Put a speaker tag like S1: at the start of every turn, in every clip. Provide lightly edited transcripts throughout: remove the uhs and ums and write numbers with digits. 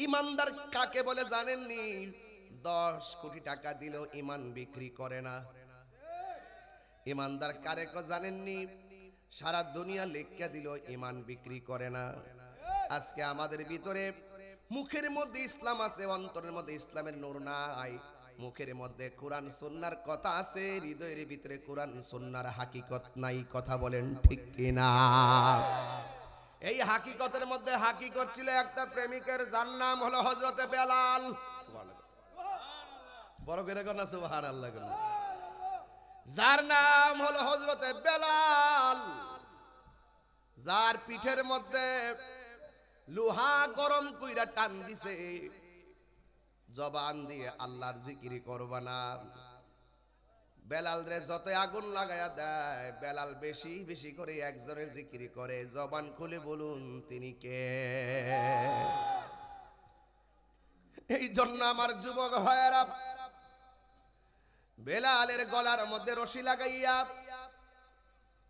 S1: ইমানদার কাকে বলে জানেননি? 10 কোটি টাকা দিলেও ইমান বিক্রি করে না। ইমানদার কারে কো জানেননি? সারা দুনিয়া লেখা দিলেও ইমান বিক্রি করে না। আজকে আমাদের ভিতরে মুখের মধ্যে ইসলাম আছে, অন্তরের মধ্যে ইসলামের নূর নাই। মুখের মধ্যে কোরআন সুন্নাহর কথা আছে, হৃদয়ের ভিতরে কোরআন সুন্নাহর হাকিকত নাই। কথা বলেন ঠিক কিনা? এই হাকিকতের মধ্যে হাকিকত ছিল একটা প্রেমিকের, যার নাম হলো হযরতে বেলাল। বড় করে না সুবহানাল্লাহ। যার নাম হলো হযরতে বেলাল, যার পিঠের মধ্যে লোহা গরম কইরা টান দিছে, জবান দিয়ে আল্লাহর জিকির করবা না। বেলাল রে যত আগুন লাগায়া দেয়, বেলাল বেশি বেশি করে একজনের জিকির করে। জবান খুলে বলুন তিনি কে? এই জন্য আমার যুবক ভাইয়েরা, বেলালের গলার মধ্যে রশি লাগাইয়া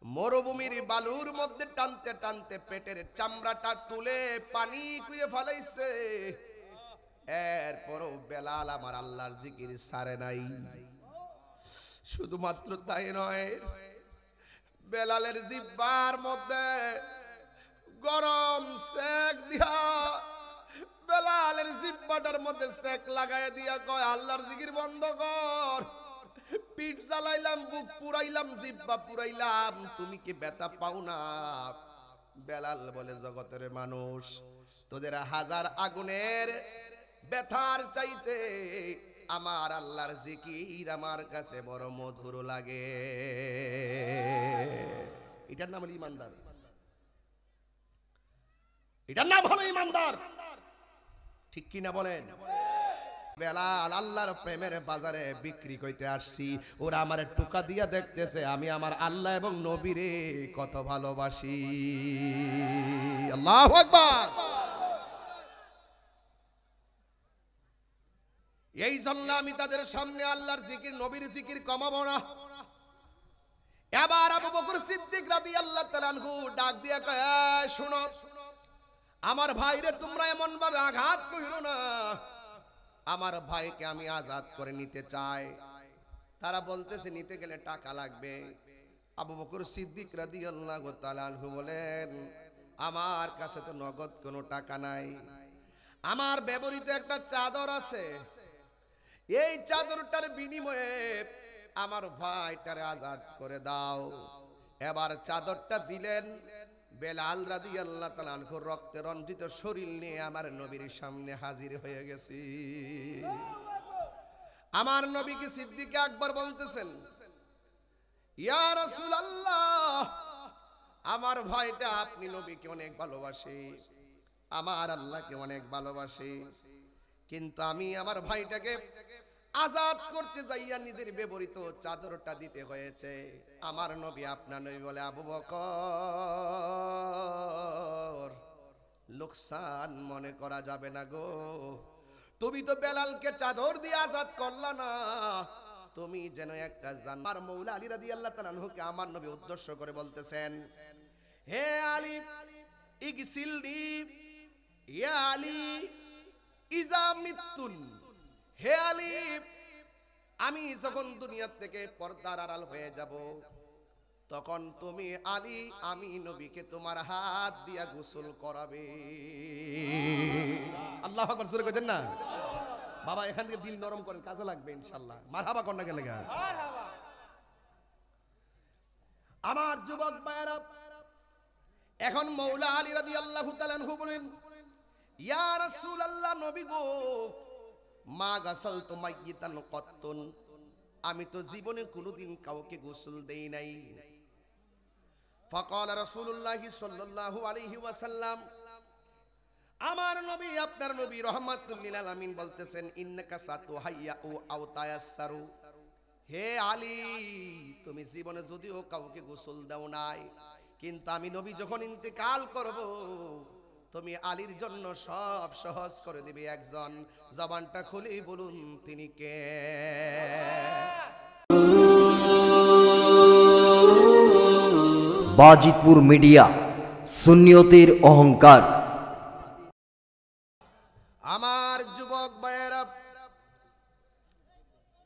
S1: মরুভূমির বালুর মধ্যে টানতে টানতে পেটের চামড়াটা তুলে পানি করে ফেলাইছে। এরপরও বেলাল আমার আল্লাহর জিকির ছাড়ে নাই। শুধুমাত্র তাই নয়, বেলালের জিহ্বার মধ্যে গরম সেক দিয়া, বেলালের জিহ্বাটার মধ্যে সেক লাগাই দিয়া কয়, আল্লাহর জিকির বন্ধ কর। পিঠ জ্বালাইলাম, বুক পুরাইলাম, জিহ্বা পুরাইলাম, তুমি কি ব্যথা পাও না? বেলাল বলে, জগতের মানুষ, তোদের হাজার আগুনের ব্যথার চাইতে আমার আল্লাহর জিকির আমার কাছে বড় মধুর লাগে। এটার নাম হলো ইমানদার। এটার নাম হলো ইমানদার। ঠিক কিনা বলেন? বেলাল আল্লাহর প্রেমের বাজারে বিক্রি কইতে আসছি, ওরা আমার টুকা দিয়া দেখতেছে আমি আমার আল্লাহ এবং নবীরে কত ভালোবাসি। আল্লাহু আকবার। এই জন্য আমি তাদের সামনে আল্লাহর জিকির, নবীর জিকির কমাবো না। এবার আবু বকর সিদ্দিক রাদিয়াল্লাহু তাআলা আনহু ডাক দিয়া কয়, শুনো, আমার ভাইরে তোমরা এমন ভাবে আঘাত কইরো না। আমার ভাইকে আমি আজাদ করে নিতে চাই। তারা বলতেছে নিতে গেলে টাকা লাগবে। আবু বকর সিদ্দিক রাদিয়াল্লাহু তাআলা আনহু বলেন, আমার কাছে তো নগদ কোনো টাকা নাই, আমার ব্যবহৃত একটা চাদর আছে, এই চাদরটার বিনিময়ে আমার ভাইটারে আজাদ করে দাও। এবার চাদরটা দিলেন। বেলাল রাদিয়াল্লাহু তাআলা আনহু রক্তে রঞ্জিত শরীর নিয়ে আমার নবীর সামনে হাজির হয়ে গেছে। আমার নবীকে সিদ্দিক আকবর বলতেছেন, ইয়া রাসূলুল্লাহ, আমার ভাইটা আপনি নবীকে অনেক ভালোবাসে, আমার আল্লাহকে অনেক ভালোবাসে, কিন্তু আমি আমার ভাইটাকে আজাদ করতে যাইয়া নিজের ব্যবহৃত চাদরটা দিতে হয়েছে। আমার নবী, আপনার নবী বলে, আবু বকর, লোকসান মনে করা যাবে না গো, তুমি তো বেলালকে চাদর দিয়ে আজাদ করলা না, তুমি যেন একটা জান্নার মৌলা আলী রাদিয়াল্লাহু তাআলা আনহুকে আমার নবী উদ্দেশ্য করে বলতেছেন, হে আলী ইগসিলনি ইয়া আলী ইজা মিতুন, হে আলী, আমি যখন দুনিয়া থেকে পর্দার আড়াল হয়ে যাব, তখন তুমি আলী, আমি নবীকে তোমার হাত দিয়া গোসল করাবে। আল্লাহু আকবার, জোরে কইতেন না বাবা? এখান থেকে দিল নরম করেন, কাজে লাগবে ইনশাআল্লাহ। মারহাবা কোন না গেলে মারহাবা। আমার যুবক ভাইরা, এখন মৌলা আলী রাদিয়াল্লাহু তাআলা আনহু বলেন, ইয়া রাসূলুল্লাহ, নবী গো, মা গাসালতু মাইয়িতান কত্তুন, আমি তো জীবনে কোনোদিন কাউকে গোসল দেই নাই। ফাকাল রাসূলুল্লাহ সাল্লাল্লাহু আলাইহি ওয়াসাল্লাম, আমার নবী, আপনার নবী রাহমাতুল লিল আলামিন বলতেছেন, ইন্নাকা সাতুহাইয়াউ আও তায়াসসারু, হে আলী, তুমি জীবনে যদিও কাউকে গোসল দাও নাই, কিন্তু আমি নবী যখন ইন্তেকাল করব, তুমি আলীর জন্য সব সহজ করে দিবে একজন। জবানটা খুলেই বলুন তিনি কে?
S2: বাজিতপুর মিডিয়া, সুন্নিয়তের অহংকার।
S1: আমার যুবক ভাইয়েরা,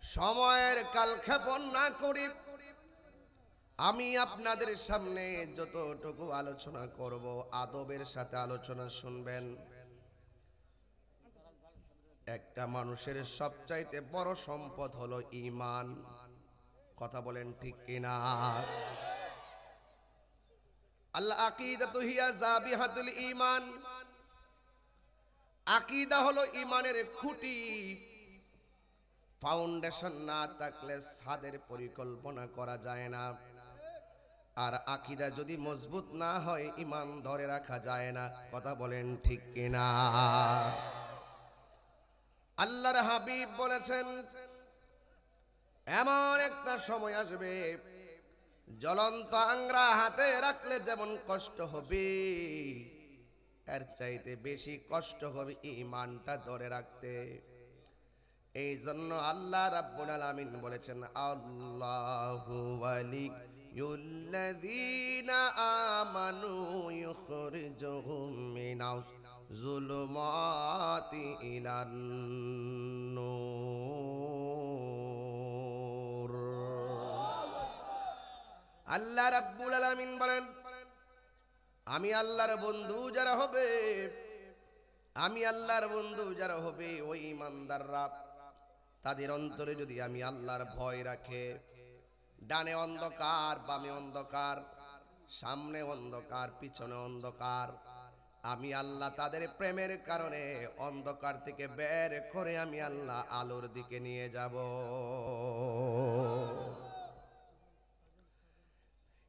S1: সময়ের কালক্ষেপণ না করি আমি আপনাদের সামনে যতটুকু আলোচনা করব আদবের সাথে আলোচনা শুনবেন। একটা মানুষের সবচাইতে বড় সম্পদ হলো ঈমান। কথা বলেন ঠিক কিনা? আল আকিদাতু হিয়া যাবিহাতুল ঈমান। আকীদা হলো ঈমানের খুঁটি। ফাউন্ডেশন না থাকলে ছাদের পরিকল্পনা করা যায় না। আর আকীদা যদি মজবুত না হয় ঈমান ধরে রাখা যায় না। কথা বলেন ঠিক কিনা? আল্লাহর হাবিব বলেছেন, এমন একটা সময় আসবে জ্বলন্ত আংরা হাতে রাখলে যেমন কষ্ট হবে, এর চাইতে বেশি কষ্ট হবে ঈমানটা ধরে রাখতে। এই জন্য আল্লাহ রাব্বুল আলামিন বলেছেন, আল্লাহু ওয়ালিয়ুল্লাযীনা আমানু ইউখরিজুহুম মিনাজ যুলুমাতি ইলান নূর। আল্লাহ রাব্বুল আলামিন বলেন, আমি আল্লাহর বন্ধু যারা হবে, আমি আল্লাহর বন্ধু যারা হবে ওই ঈমানদাররা, তাদের অন্তরে যদি আমি আল্লাহর ভয় রাখে, ডানে অন্ধকার বামে অন্ধকার, সামনে অন্ধকার পিছনে অন্ধকার, আমি আল্লাহ তাদের প্রেমের কারণে অন্ধকার থেকে বের করে আমি আল্লাহ আলোর দিকে নিয়ে যাব।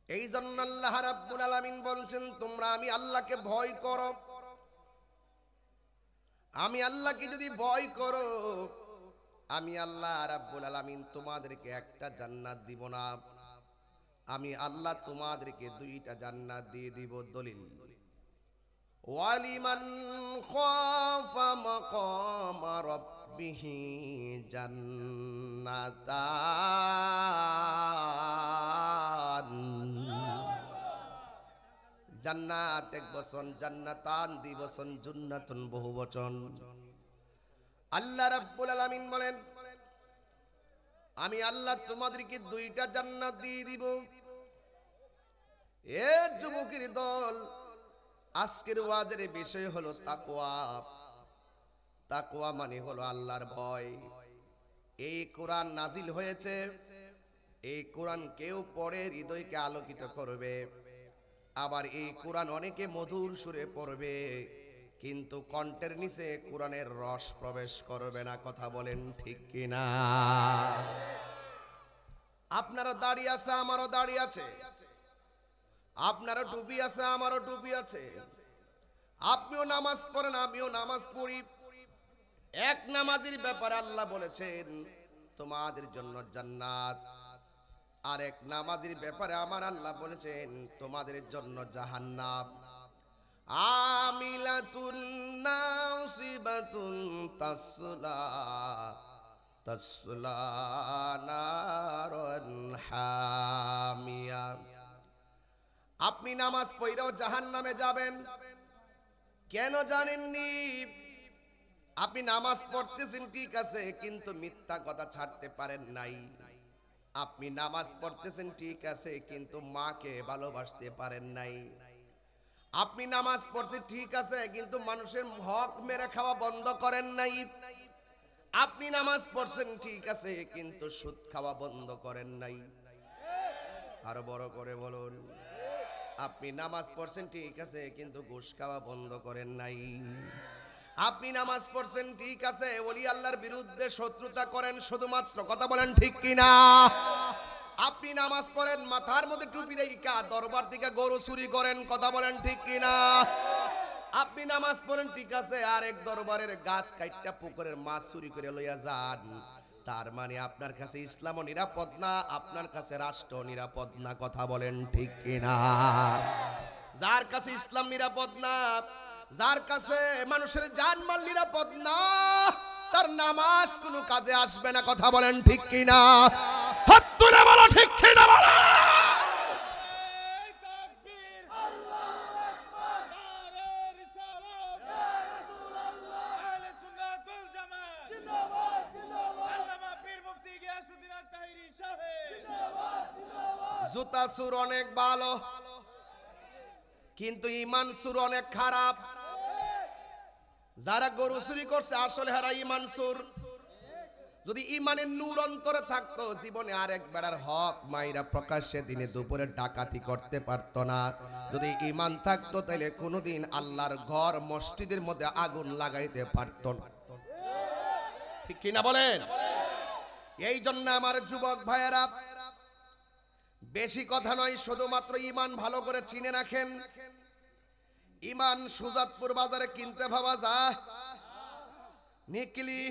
S1: এই জন্য আল্লাহ রাব্বুল আলামিন বলছেন, তোমরা আমি আল্লাহকে ভয় করো। আমি আল্লাহকে যদি ভয় করো, আমি আল্লাহ রাব্বুল আলামিন তোমাদেরকে একটা জান্নাত দিব না, আমি আল্লাহ তোমাদেরকে দুইটা জান্নাত দিয়ে দিব। দলিল, ওয়ালিমান খাফা মাকাম রাব্বিহি জান্নাতান। জান্নাত এক বচন, জান্নাতান দুই বচন, জান্নাতুন বহু বচন। আল্লাহ রাব্বুল আলামিন বলেন, আমি আল্লাহ তোমাদেরকে দুইটা জান্নাত দিয়ে দিব। এ যুবকের দল, আজকের ওয়াজের বিষয় হলো তাকওয়া। তাকওয়া মানে হলো আল্লাহর ভয়। এই কোরআন নাজিল হয়েছে, এই কোরআন কেউ পড়ে হৃদয়কে আলোকিত করবে। আবার এই কোরআন অনেকে মধুর সুরে পড়বে, কিন্তু কণ্ঠের নিচে কোরআনের রস প্রবেশ করবে না। কথা বলেন ঠিক কিনা? আপনারও দাড়ি আছে, আমারও দাড়ি আছে, আপনারও টুপি আছে, আমারও টুপি আছে, আপনিও নামাজ পড়েন, আমিও নামাজ পড়ি। এক নামাজের ব্যাপারে আল্লাহ বলেছেন তোমাদের জন্য জান্নাত, আর এক নামাজের ব্যাপারে আমার আল্লাহ বলেছেন তোমাদের জন্য জাহান্নাম। আমিলাতুন নাসিবাতুন তাসলা নারান হামিয়া। আপনি নামাজ পড়লেও জাহান্নামে যাবেন। কেন জানেননি? আপনি নামাজ পড়তেছেন ঠিক আছে, কিন্তু মিথ্যা কথা ছাড়তে পারেন নাই। আপনি নামাজ পড়তেছেন ঠিক আছে, কিন্তু মাকে ভালোবাসতে পারেন নাই। আপনি নামাজ পড়ছেন ঠিক আছে, কিন্তু মানুষের হক মেরে খাওয়া বন্ধ করেন নাই। আপনি নামাজ পড়ছেন ঠিক আছে, কিন্তু সুদ খাওয়া বন্ধ করেন নাই। আরো বড় করে বলুন, আপনি নামাজ পড়ছেন ঠিক আছে, কিন্তু ঘুষ খাওয়া বন্ধ করেন নাই। আপনি নামাজ পড়ছেন ঠিক আছে, ওলি আল্লাহর বিরুদ্ধে শত্রুতা করেন শুধুমাত্র। কথা বলেন ঠিক কিনা? আপনি নামাজ পড়েন, মাথার মধ্যে টুপি রেখা দরবার থেকে গরু চুরি করেন। কথা বলেন ঠিক কিনা? আপনি নামাজ পড়েন ঠিক আছে, আর এক দরবারের গাছ কাইটটা পুকুরের মাছ চুরি করে লইয়া যান। তার মানে আপনার কাছে ইসলামও নিরাপদ না, আপনার কাছে রাষ্ট্র নিরাপদ না। কথা বলেন ঠিক কিনা? যার কাছে ইসলাম নিরাপদ না, যার কাছে মানুষের জানমাল নিরাপদ না, তার নামাজ কোনো কাজে আসবে না। কথা বলেন ঠিক কিনা? হাত তুলে বলো ঠিক কিনা বলো। জুতা সুর অনেক ভালো, কিন্তু ইমান সুর অনেক খারাপ। যারা গরু চুরি করছে আসলে হারা ইমান সুর। যদি ইমানের নূর অন্তরে থাকতো, জীবনে আরেক বেড়ার হক মাইরা প্রকাশ্যে দিনে দুপুরে ডাকাতি করতে পারতো না। যদি ইমান থাকতো তাহলে কোনোদিন আল্লাহর ঘর মসজিদের মধ্যে আগুন লাগাইতে পারতো না। ঠিক কিনা বলেন? এই জন্য আমার যুবক ভাইয়েরা, বেশি কথা নয়, শুধুমাত্র ইমান ভালো করে চিনে রাখেন। ইমান সুজাতপুর বাজারে কিনতে পাওয়া যায়, নিকলি,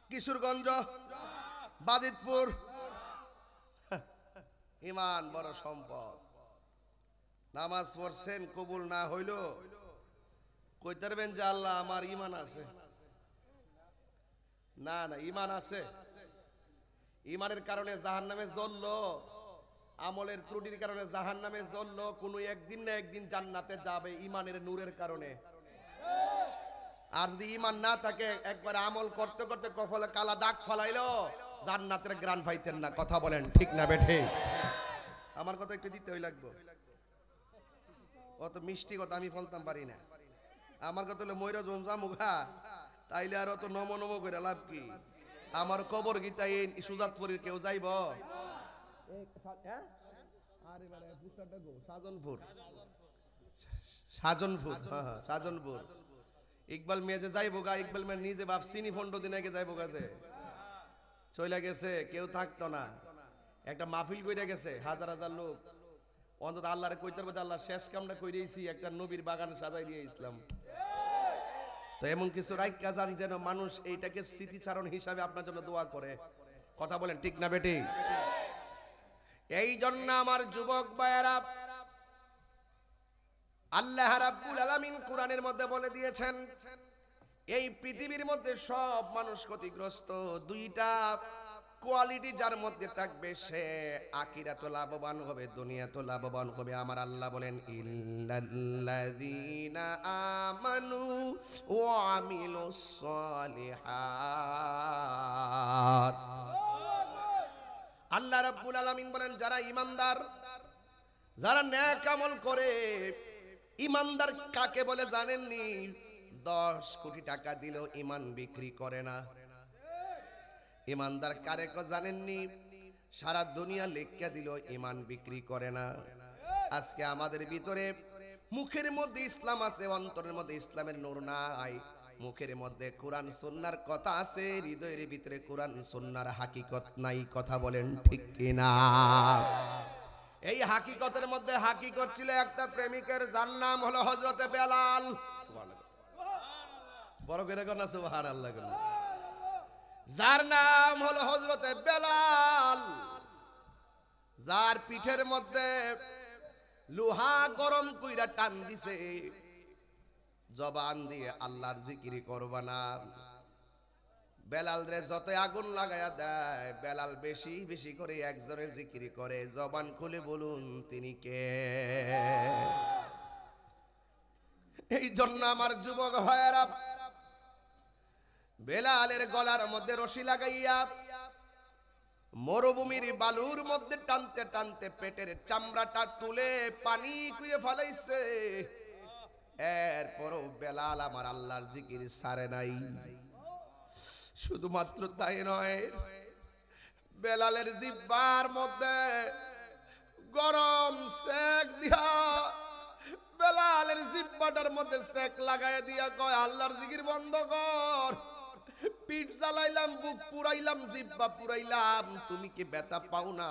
S1: কিশোরগঞ্জ, বাজিতপুর। ইমান বড় সম্পদ। নামাজ পড়ছেন, কবুল না হইল কইতে পারবেন যে আল্লাহ আমার ইমান আছে? না না, ইমান আছে। ইমানের কারণে জাহান্নামে জ্বললো, আমলের ত্রুটির কারণে জাহান্নামে জ্বললো, কোনো একদিন না একদিন জান্নাতে যাবে ইমানের নূরের কারণে। আর যদি ইমান না থাকে, একবার আমল করতে করতে কপালে কালা দাগ ফলাইলো, জান্নাতের গ্রান পাইতেন না। কথা বলেন ঠিক না বেঠে? আমার কথা একটু দিতে হই লাগবো। অত মিষ্টি কথা আমি বলতাম পারি না। আমার কথা হলো ময়রা জমজা মুখা, তাইলে আর অত নম নম করে লাভ কি? আমার কবর গীতা এই সুজাতপুরের কেউ যাইব? সাজনপুর, সাজনপুর, সাজনপুর। ইকবাল মেয়ে যে যাইব গা, ইকবাল মেয়ে নিজে বাপ চিনি 15 দিন আগে যাইব গাছে চলে গেছে, কেউ থাকতো না। একটা মাহফিল কইরা গেছে, হাজার হাজার লোক। অন্তত আল্লাহরে কইতে পারবে আল্লাহ শেষ কামটা কইরেইছি, একটা নবীর বাগান সাজাই দিয়ে ইসলাম। তো এমন কিছু রাইকা যান যেন মানুষ এইটাকে স্মৃতিচারণ হিসাবে আপনার জন্য দোয়া করে। কথা বলেন ঠিক না বেটি? এই জন্য আমার যুবক ভাইয়েরা, আল্লাহ রাব্বুল আলামিন কোরআনের মধ্যে বলে দিয়েছেন, এই পৃথিবীর মধ্যে সব মানুষ ক্ষতিগ্রস্ত। দুইটা কোয়ালিটি যার মধ্যে থাকবে, সে আখিরাতে লাভবান হবে, দুনিয়াতে লাভবান হবে। আমার আল্লাহ বলেন, ইল্লাল্লাযীনা আমানু ওয়া আমিলুস সালিহাত। আল্লাহ রাব্বুল আলামিন বলেন, যারা ঈমানদার, যারা নেক আমল করে। ঈমানদার কাকে বলে জানেননি? 10 কোটি টাকা দিলেও ঈমান বিক্রি করে না। ঈমানদার কারে জানেননি? সারা দুনিয়া লেখা দিলেও ঈমান বিক্রি করে না। আজকে আমাদের ভিতরে মুখের মধ্যে ইসলাম আছে, অন্তরের মধ্যে ইসলামের নূর নাই। মুখের মধ্যে কোরআন সুন্নাহর কথা আছে, হৃদয়ের ভিতরে কোরআন সুন্নাহর হাকিকত নাই। কথা বলেন ঠিক কিনা? এই হাকিকতের মধ্যে হাকিকত ছিল একটা প্রেমিকের, যার নাম হলো হযরতে বেলাল। বড় করে কর না সুবহানাল্লাহ। যার নাম হলো হযরতে বেলাল, যার পিঠের মধ্যে লোহা গরম কইরা টান দিছে, জবান দিয়ে আল্লাহর জিকির করবা না। বেলাল রে যত আগুন লাগায়া দেয়, বেলাল বেশি বেশি করে একজনের জিকির করে। জবান খুলে বলুন তিনি কে? এই জন্য আমার যুবক ভাইয়েরা, বেলালের গলার মধ্যে রশি লাগাইয়া মরুভূমির বালুর মধ্যে টানতে টানতে পেটের চামড়াটা তুলে পানি করে ফেলাইছে। এরপরও বেলাল আমার আল্লাহর জিকির ছাড়ে নাই। শুধুমাত্র তাই নয়, বেলালের জিহ্বার মধ্যে গরম সেক দিয়া, বেলালের জিহ্বাটার মধ্যে সেক লাগায় দিয়া কয়, আল্লাহর জিকির বন্ধ কর। পিঠ জ্বালাইলাম, বুক পুরাইলাম, জিহ্বা পুরাইলাম, তুমি কি ব্যথা পাও না?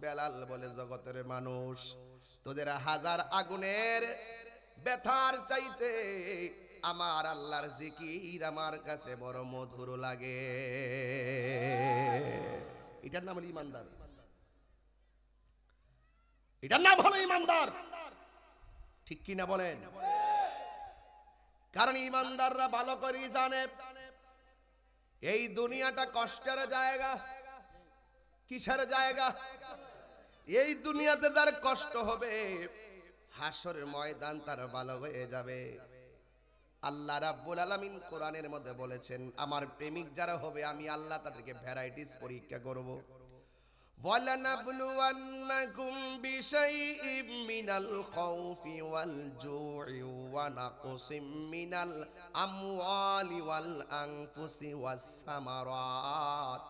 S1: বেলাল বলে, জগতের মানুষ, তোদের হাজার আগুনের ব্যথার চাইতে আমার আল্লাহর জিকির আমার কাছে বড় মধুর লাগে। এটার নাম হলো ইমানদার। এটার নাম হলো ইমানদার। ঠিক কিনা বলেন? কারণ ইমানদাররা ভালো করে জানে এই দুনিয়াটা কষ্টের জায়গা। কিসের জায়গা? এই দুনিয়াতে যার কষ্ট হবে, হাসরের ময়দান তার ভালো হয়ে যাবে। আল্লাহ রাব্বুল আলামিন কোরআনের মধ্যে বলেছেন, আমার প্রেমিক যারা হবে আমি আল্লাহ তাদেরকে ভ্যারাইটিস পরীক্ষা করব। وَلَنَبْلُوَنَّكُمْ بِشَيْءٍ مِّنَ الْخَوْفِ وَالْجُوعِ وَنَقْصٍ مِّنَ الْأَمْوَالِ وَالْأَنفُسِ وَالثَّمَرَاتِ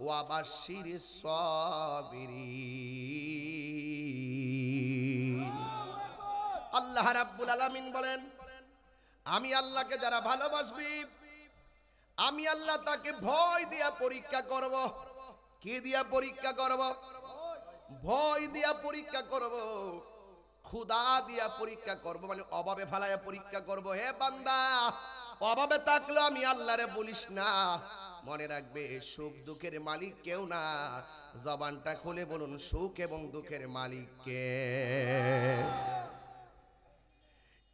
S1: وَبَشِّرِ الصَّابِرِينَ। আল্লাহ রাব্বুল আলামিন বলেন, আমি আল্লাহকে যারা ভালোবাসবি আমি আল্লাহ তাকে ভয় দিয়া পরীক্ষা করব। কি দিয়া পরীক্ষা করব? ভয় দিয়া পরীক্ষা করব, ক্ষুধা দিয়া পরীক্ষা করব, মানে অভাবে ফেলায়া পরীক্ষা করব। হে বান্দা, অভাবে থাকলে আমি আল্লাহরে বলিস না। মনে রাখবে, সুখ দুঃখের মালিক কেউ না। জবানটা খুলে বলুন, সুখ এবং দুঃখের মালিক কে?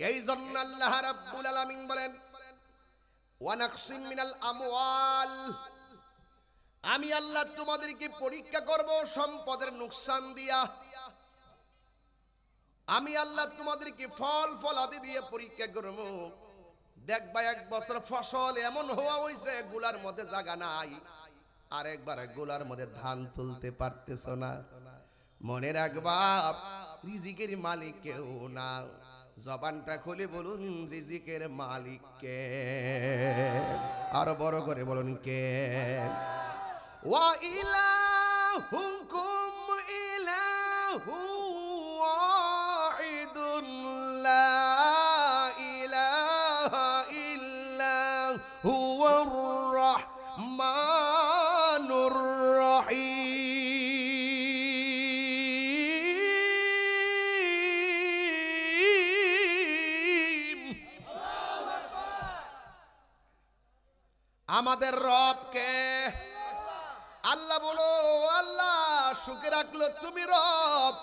S1: এই জন্য আল্লাহ রাব্বুল আলামিন বলেন, ওয়ানাকসিম মিনাল আমওয়াল, আমি আল্লাহ তোমাদেরকে পরীক্ষা করব সম্পদের নুকসান দিয়া। আমি আল্লাহ তোমাদেরকে ফল ফলাদি দিয়ে পরীক্ষা করব। দেখবা এক বছর ফসল এমন হওয়া হইছে গোলার মধ্যে জায়গা নাই, আরেকবার গোলার মধ্যে ধান তুলতে পারতেছ না। মনে রাখবা, রিজিকের মালিক কেউ না। জবানটা খুলে বলুন, রিজিকের মালিক কে? আর বড় করে বলুন, কে? ওয়া ইলাহুকুম ইলাহু ওয়াহিদুন লা ইলাহা ইল্লা হুয়ার রাহমানুর রহিম। আমাদের রব কে? আল্লাহ। বলো, আল্লাহ সুখে রাখলো তুমি রব,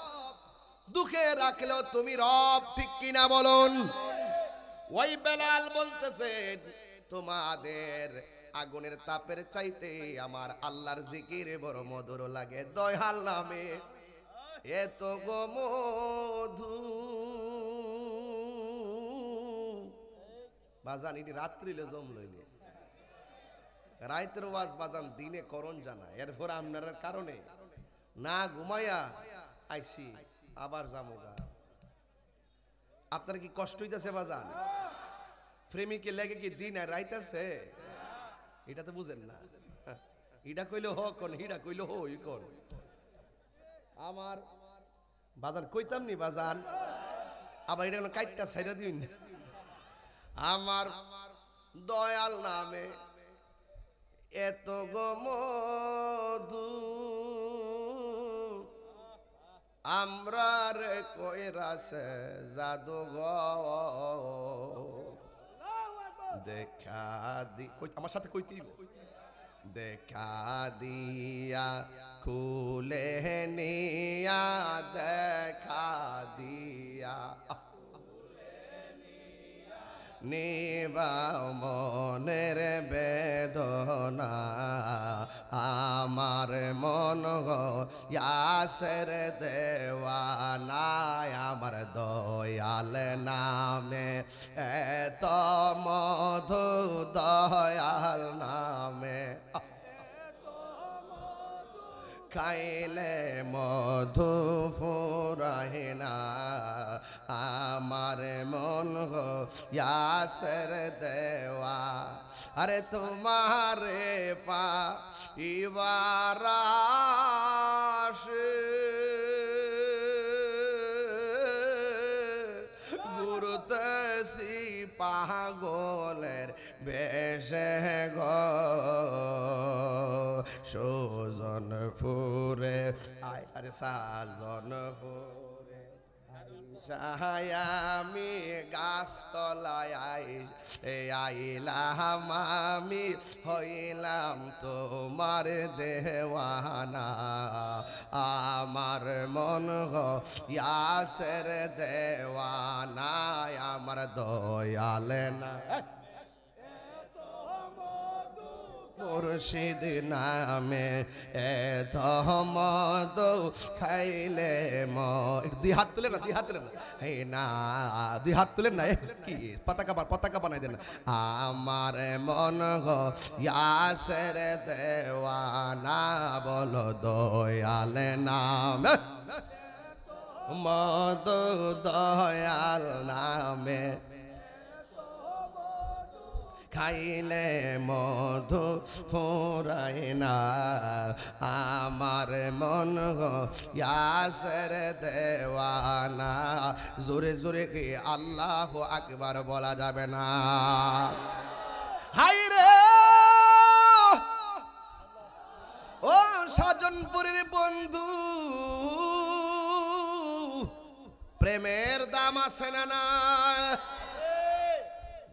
S1: দুঃখে রাখলো তুমি রব, ঠিক কিনা বলুন? ওই বেলাল বলতেছেন, তোমাদের আগুনের তাপের চাইতে আমার আল্লাহর জিকির বড় মধুর লাগে। দয়াল নামে এত গো মধু। বাজান ইনি রাত্রিলে জম লইলে, রাইতের ওয়াজ বাজান দিনে করণ জানা। এরপর আপনার কারণে না ঘুমাইয়া আইসি, আবার জামুগা। আপনার কি কষ্ট হইতেছে বাজান? প্রেমিকে লেগে কি দিন আর রাইতেছে? এটা তো বুঝেন না। এটা কইলে হ কোন, হিডা কইলে হো ই কোন। আমার বাজান কইতাম নি বাজান, আবার এটা কাইটটা ছাইরা দিন। আমার দয়াল নামে এত গো মধু, আমরা রে কইরাছে জাদু গো। দেখা দি, আমার সাথে কইতেই, দেখা দিয়া খুলে নিয়া, দেখা দিয়া নিবাও মনের বেদনা। আমার মন গো ইয়াসের দেওয়ানা, আমার দয়াল নামে এত মধু, দয়াল নামে খাইলে মধু ফুরায় না। আমার মন গো ইয়াসের দেওয়া, আরে তোমারে পাইবার আশে ঘুরতেছি পাগলের বেশে গো। সুজনপুরে আয়, আরে সাজনপুরে আমি গাছ তলায় আইলাম, আমি হইলাম তোমার দেওয়ানা। আমার মন গো ইয়াসের দেওয়ানা, আমার দয়াল না মোর মুর্শিদ নামে এত মধু খাইলে দুই হাত তুলে না, দুই হাত তুলে না, এই না দুই হাত তুলেন না, কি পতাকা বানাই দেন। আমার মন গো ইয়াসের দেওয়ানা বলো দয়াল নাম মধু দয়াল নামে খাইলে মধু ফুরায় না। আমার মন গো ইয়াসের দেওয়ানা। জোরে জোরে কি আল্লাহু আকবার বলা যাবে না? হাই রে ও সাজনপুরের বন্ধু, প্রেমের দাম আছে না না?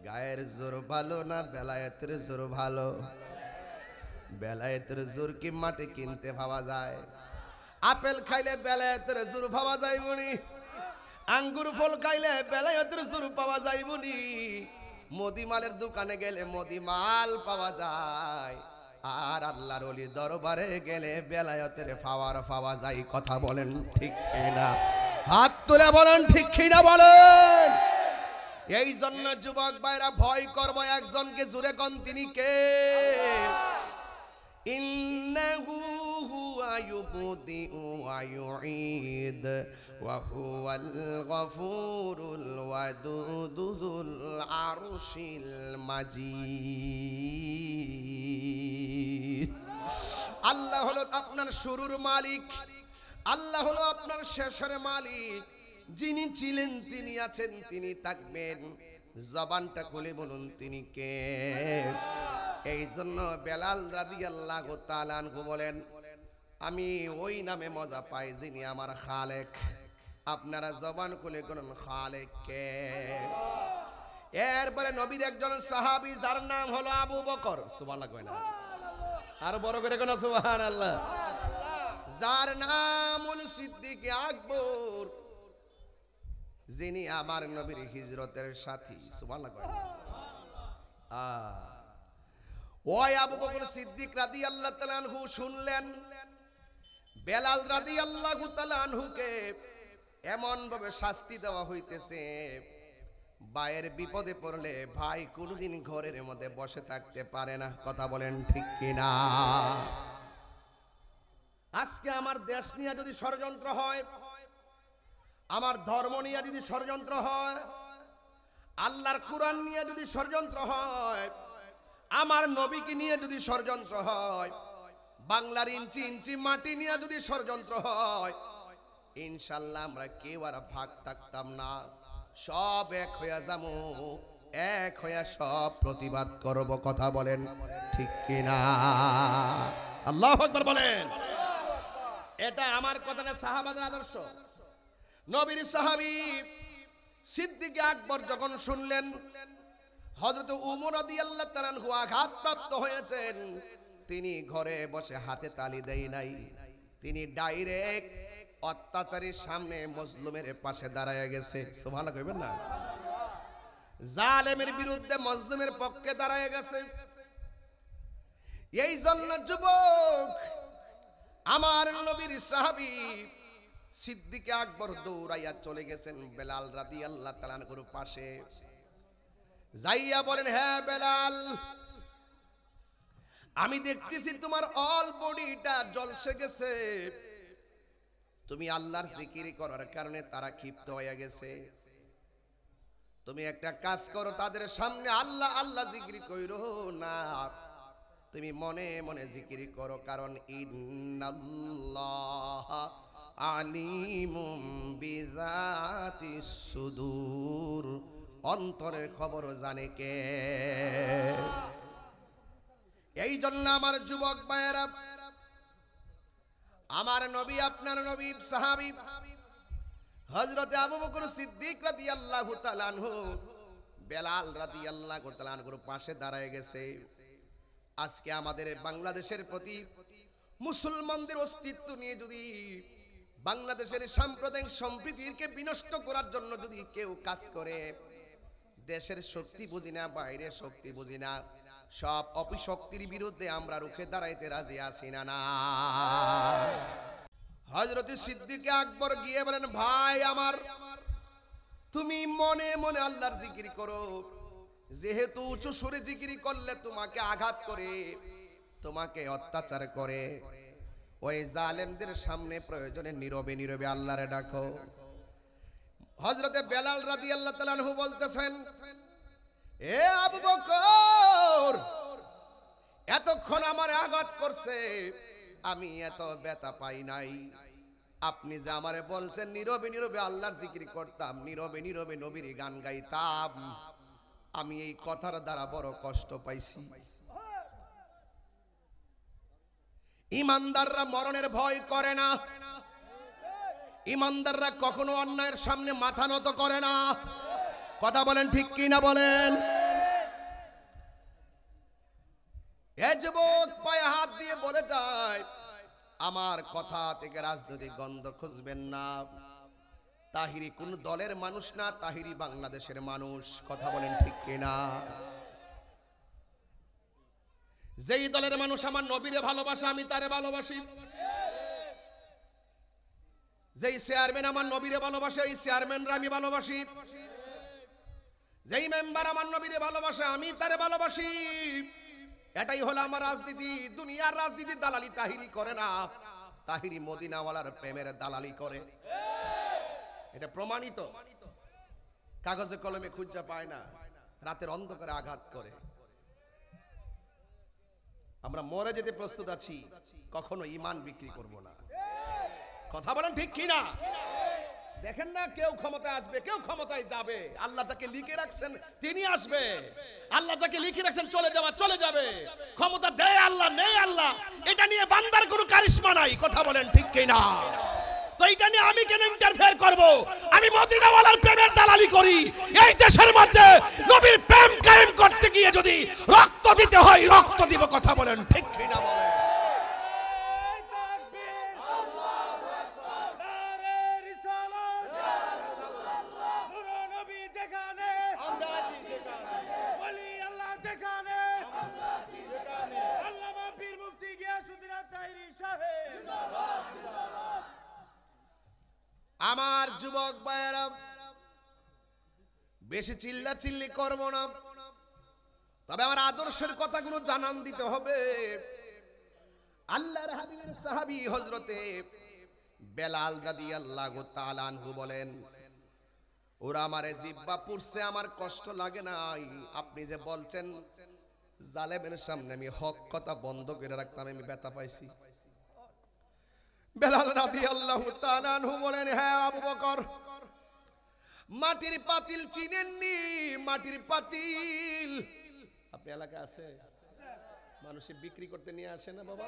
S1: গায়ের জোর ভালো না বেলায়েতের জোর ভালো? বেলায়েতের জোর কি মাটি কিনতে পাওয়া যায়? আপেল খাইলে বেলায়েতের জোর পাওয়া যায় বনি, আঙ্গুর ফল খাইলে বেলায়েতের জোর পাওয়া যায় বনি, মদিমালের দোকানে গেলে মদিমাল পাওয়া যায়, আর আল্লাহর ওলি দরবারে গেলে বেলায়েতের পাওয়া যায়। কথা বলেন ঠিক কিনা? হাত তুলে বলেন ঠিক কিনা বলেন। এই জন্য যুবক ভাইরা ভয় করব একজনকে, জুড়ে কোন তিনি কে? ইন্নাহু হুয়া ইউবদিউ ওয়া ইউঈদ ওয়া হুয়াল গফুরুল ওয়াদুদুল আরশিল মাজিদ। আল্লাহ হলো আপনার শুরুর মালিক, আল্লাহ হলো আপনার শেষের মালিক। যিনি ছিলেন তিনি আছেন, তিনি থাকবেন। জবানটা খুলে বলুন তিনি কে? এই জন্য বেলাল রাদিয়াল্লাহু তাআলা আনহু বলেন, আমি ওই নামে মজা পাই যিনি আমার খালেক। আপনারা জবান খুলে বলুন খালেক কে? এরপরে নবীর একজন সাহাবী যার নাম হলো আবু বকর। সুবহানাল্লাহ কয় না? আর বড় করে কোন সুবহানাল্লাহ। যার নাম হলো সিদ্দিক আকবর, যিনি আমার নবীর হিজরতের সাথী। সুবহানাল্লাহ কয় না? ওই আবু বকর সিদ্দিক রাদিয়াল্লাহু তাআলা আনহু শুনলেন বেলাল রাদিয়াল্লাহু তাআলা আনহুকে এমন ভাবে শাস্তি দেওয়া হইতেছে, ভাইয়ের বিপদে পড়লে ভাই কোনদিন ঘরের মধ্যে বসে থাকতে পারে না। কথা বলেন ঠিক কিনা? আজকে আমার দেশ নিয়ে যদি ষড়যন্ত্র হয়, আমার ধর্ম নিয়ে যদি ষড়যন্ত্র হয়, আল্লাহর কোরআন নিয়ে যদি ষড়যন্ত্র হয়, আমার নবীকে নিয়ে যদি ষড়যন্ত্র হয়, বাংলার ইঞ্চি ইঞ্চি মাটি নিয়ে যদি ষড়যন্ত্র হয়, ইনশাল্লাহ আমরা কেউ আর ভাগ থাকতাম না, সব এক হইয়া যাবো, এক হইয়া সব প্রতিবাদ করব। কথা বলেন ঠিক কিনা? আল্লাহু আকবার বলেন। এটা আমার কথা না, সাহাবাদের আদর্শ। নবীর সাহাবী সিদ্দিক আকবর যখন শুনলেন হযরত ওমর রাদিয়াল্লাহু তাআলা আনহু আঘাতপ্রাপ্ত হয়েছেন, তিনি ঘরে বসে হাতে তালি দেয় নাই, তিনি ডাইরেক্ট অত্যাচারীর সামনে মজলুমের পাশে দাঁড়ায় গেছে। সুবহানাল্লাহ কইবেন না? জালেমের বিরুদ্ধে মজলুমের পক্ষে দাঁড়ায় গেছে। এই জন্য যুবক, আমার নবীর সাহাবী সিদ্দিক আকবর দৌড়াইয়া চলে গেছেন বেলাল রাদিয়াল্লাহু তাআলা আনহুর পাশে, যাইয়া বলেন, হ্যাঁ বেলাল, আমি দেখতেছি তোমার অল বডিটা জ্বলসে গেছে, তুমি আল্লাহর জিকির করার কারণে তারা ক্ষিপ্ত হয়ে গেছে। তুমি একটা কাজ করো, তাদের সামনে আল্লাহ আল্লাহ জিকির কইরো না, তুমি মনে মনে জিকির করো, কারণ ইন্নাল্লাহ আলিমুম বিজাতিস সুদূর, অন্তরের খবর জানে কে। এই জন্য আমার যুবক ভাইয়েরা, আমার নবী, আপনার নবী সাহাবী হযরত আবু বকর সিদ্দিক রাদিয়াল্লাহু তাআলা আনহু বেলাল রাদিয়াল্লাহু তাআলা আনহুর পাশে দাঁড়ায় গেছে। আজকে আমাদের বাংলাদেশের প্রতি মুসলমানদের অস্তিত্ব নিয়ে যদি বাংলাদেশের সাম্প্রদায়িক সম্প্রীতিকে বিনষ্ট করার জন্য যদি কেউ কাজ করে, দেশের শক্তি বুঝি না, বাইরের শক্তি বুঝি না, সব অপশক্তির বিরুদ্ধে আমরা রুখে দাঁড়াইতে রাজি আছি না না? হযরত সিদ্দিক আকবর গিয়ে বলেন, ভাই আমার, তুমি মনে মনে আল্লাহর জিকির করো, যেহেতু উঁচু সুরে জিকির করলে তোমাকে আঘাত করে, তোমাকে অত্যাচার করে, ওই জালেমদের সামনে প্রয়োজনে নীরবে নীরবে আল্লাহরে ডাকো। হযরতে বেলাল রাদিয়াল্লাহু তাআলা আনহু বলতেছেন, এ আবু বকর, এতক্ষণ আমারে আঘাত করছে, আমি এত ব্যথা পাই নাই। আপনি যে আমারে বলছেন নীরবে নীরবে আল্লাহর জিকির করতাম, নীরবে নীরবে নবীর গান গাইতাম, আমি এই কথার দ্বারা বড় কষ্ট পাইছি। ইমানদাররা মরণের ভয় করে না, ইমানদাররা কখনো অন্যায়ের সামনে মাথা নত করে না। কথা বলেন ঠিক কি না বলেন? এ যুবক পায়ে হাত দিয়ে বলে যায়, আমার কথা থেকে রাজনৈতিক গন্ধ খুঁজবেন না। তাহিরি কোন দলের মানুষ না, তাহিরি বাংলাদেশের মানুষ। কথা বলেন ঠিক কি না? যেই দলের মানুষ আমার নবীরে ভালোবাসে, আমি তারে ভালোবাসি। যেই চেয়ারম্যান আমার নবীরে ভালোবাসে, এই চেয়ারম্যানরা আমি ভালোবাসি। যেই মেম্বার আমার নবীরে ভালোবাসে, আমি তারে ভালোবাসি। এটাই হলো আমার রাজনীতি। দুনিয়ার রাজনীতি দালালি তাহিরি করে না, তাহিরি মদিনাওয়ালার প্রেমের দালালি করে। এটা প্রমাণিত, কাগজে কলমে খুঁজে পায় না, রাতের অন্ধকারে আঘাত করে। আমরা মরে যেতে প্রস্তুত আছি, কখনো ঈমান বিক্রি করব না। কথা বলেন ঠিক কি না? দেখেন না, কেউ ক্ষমতায় আসবে, কেউ ক্ষমতায় যাবে। আল্লাহ যাকে লিখে রাখছেন তিনি আসবে, আল্লাহ যাকে লিখে রাখছেন চলে যাওয়া চলে যাবে। ক্ষমতা দেয় আল্লাহ, নেই আল্লাহ, এটা নিয়ে বান্দার কোনো কারিশমা নাই। কথা বলেন ঠিক কি না? তো এটা নিয়ে আমি কেন ইন্টারফেয়ার করব? আমি মদিনাওয়ালার প্রেমের দালালি করি। এই দেশের মধ্যে নবীর প্রেম কায়েম করতে গিয়ে যদি রক্ত দিতে হয়, রক্ত দিব। কথা বলেন ঠিক কি না বলেন? আমার যুবক ভাইয়েরা, বেশি চিল্লা চিল্লি করব না, তবে আমার আদর্শের কথাগুলো জানান দিতে হবে। আল্লাহর হাবিবের সাহাবী হযরতে বেলাল রাদিয়াল্লাহু তাআলা আনহু বলেন, ওরা আমারে জিহ্বা পুড়ছে, আমার কষ্ট লাগে নাই। আপনি যে বলছেন জালেমের সামনে আমি হক কথা বন্ধ করে রাখতাম, আমি ব্যথা পাইছি। বেলাল রাদিয়াল্লাহু তাআলা আনহু বলেন, হ্যাঁ আবু বকর, মাটির পাতিল চিনেননি? মাটির পাতিল আপনি এলাকায় আছে, মানুষে বিক্রি করতে নিয়ে আসে না বাবা?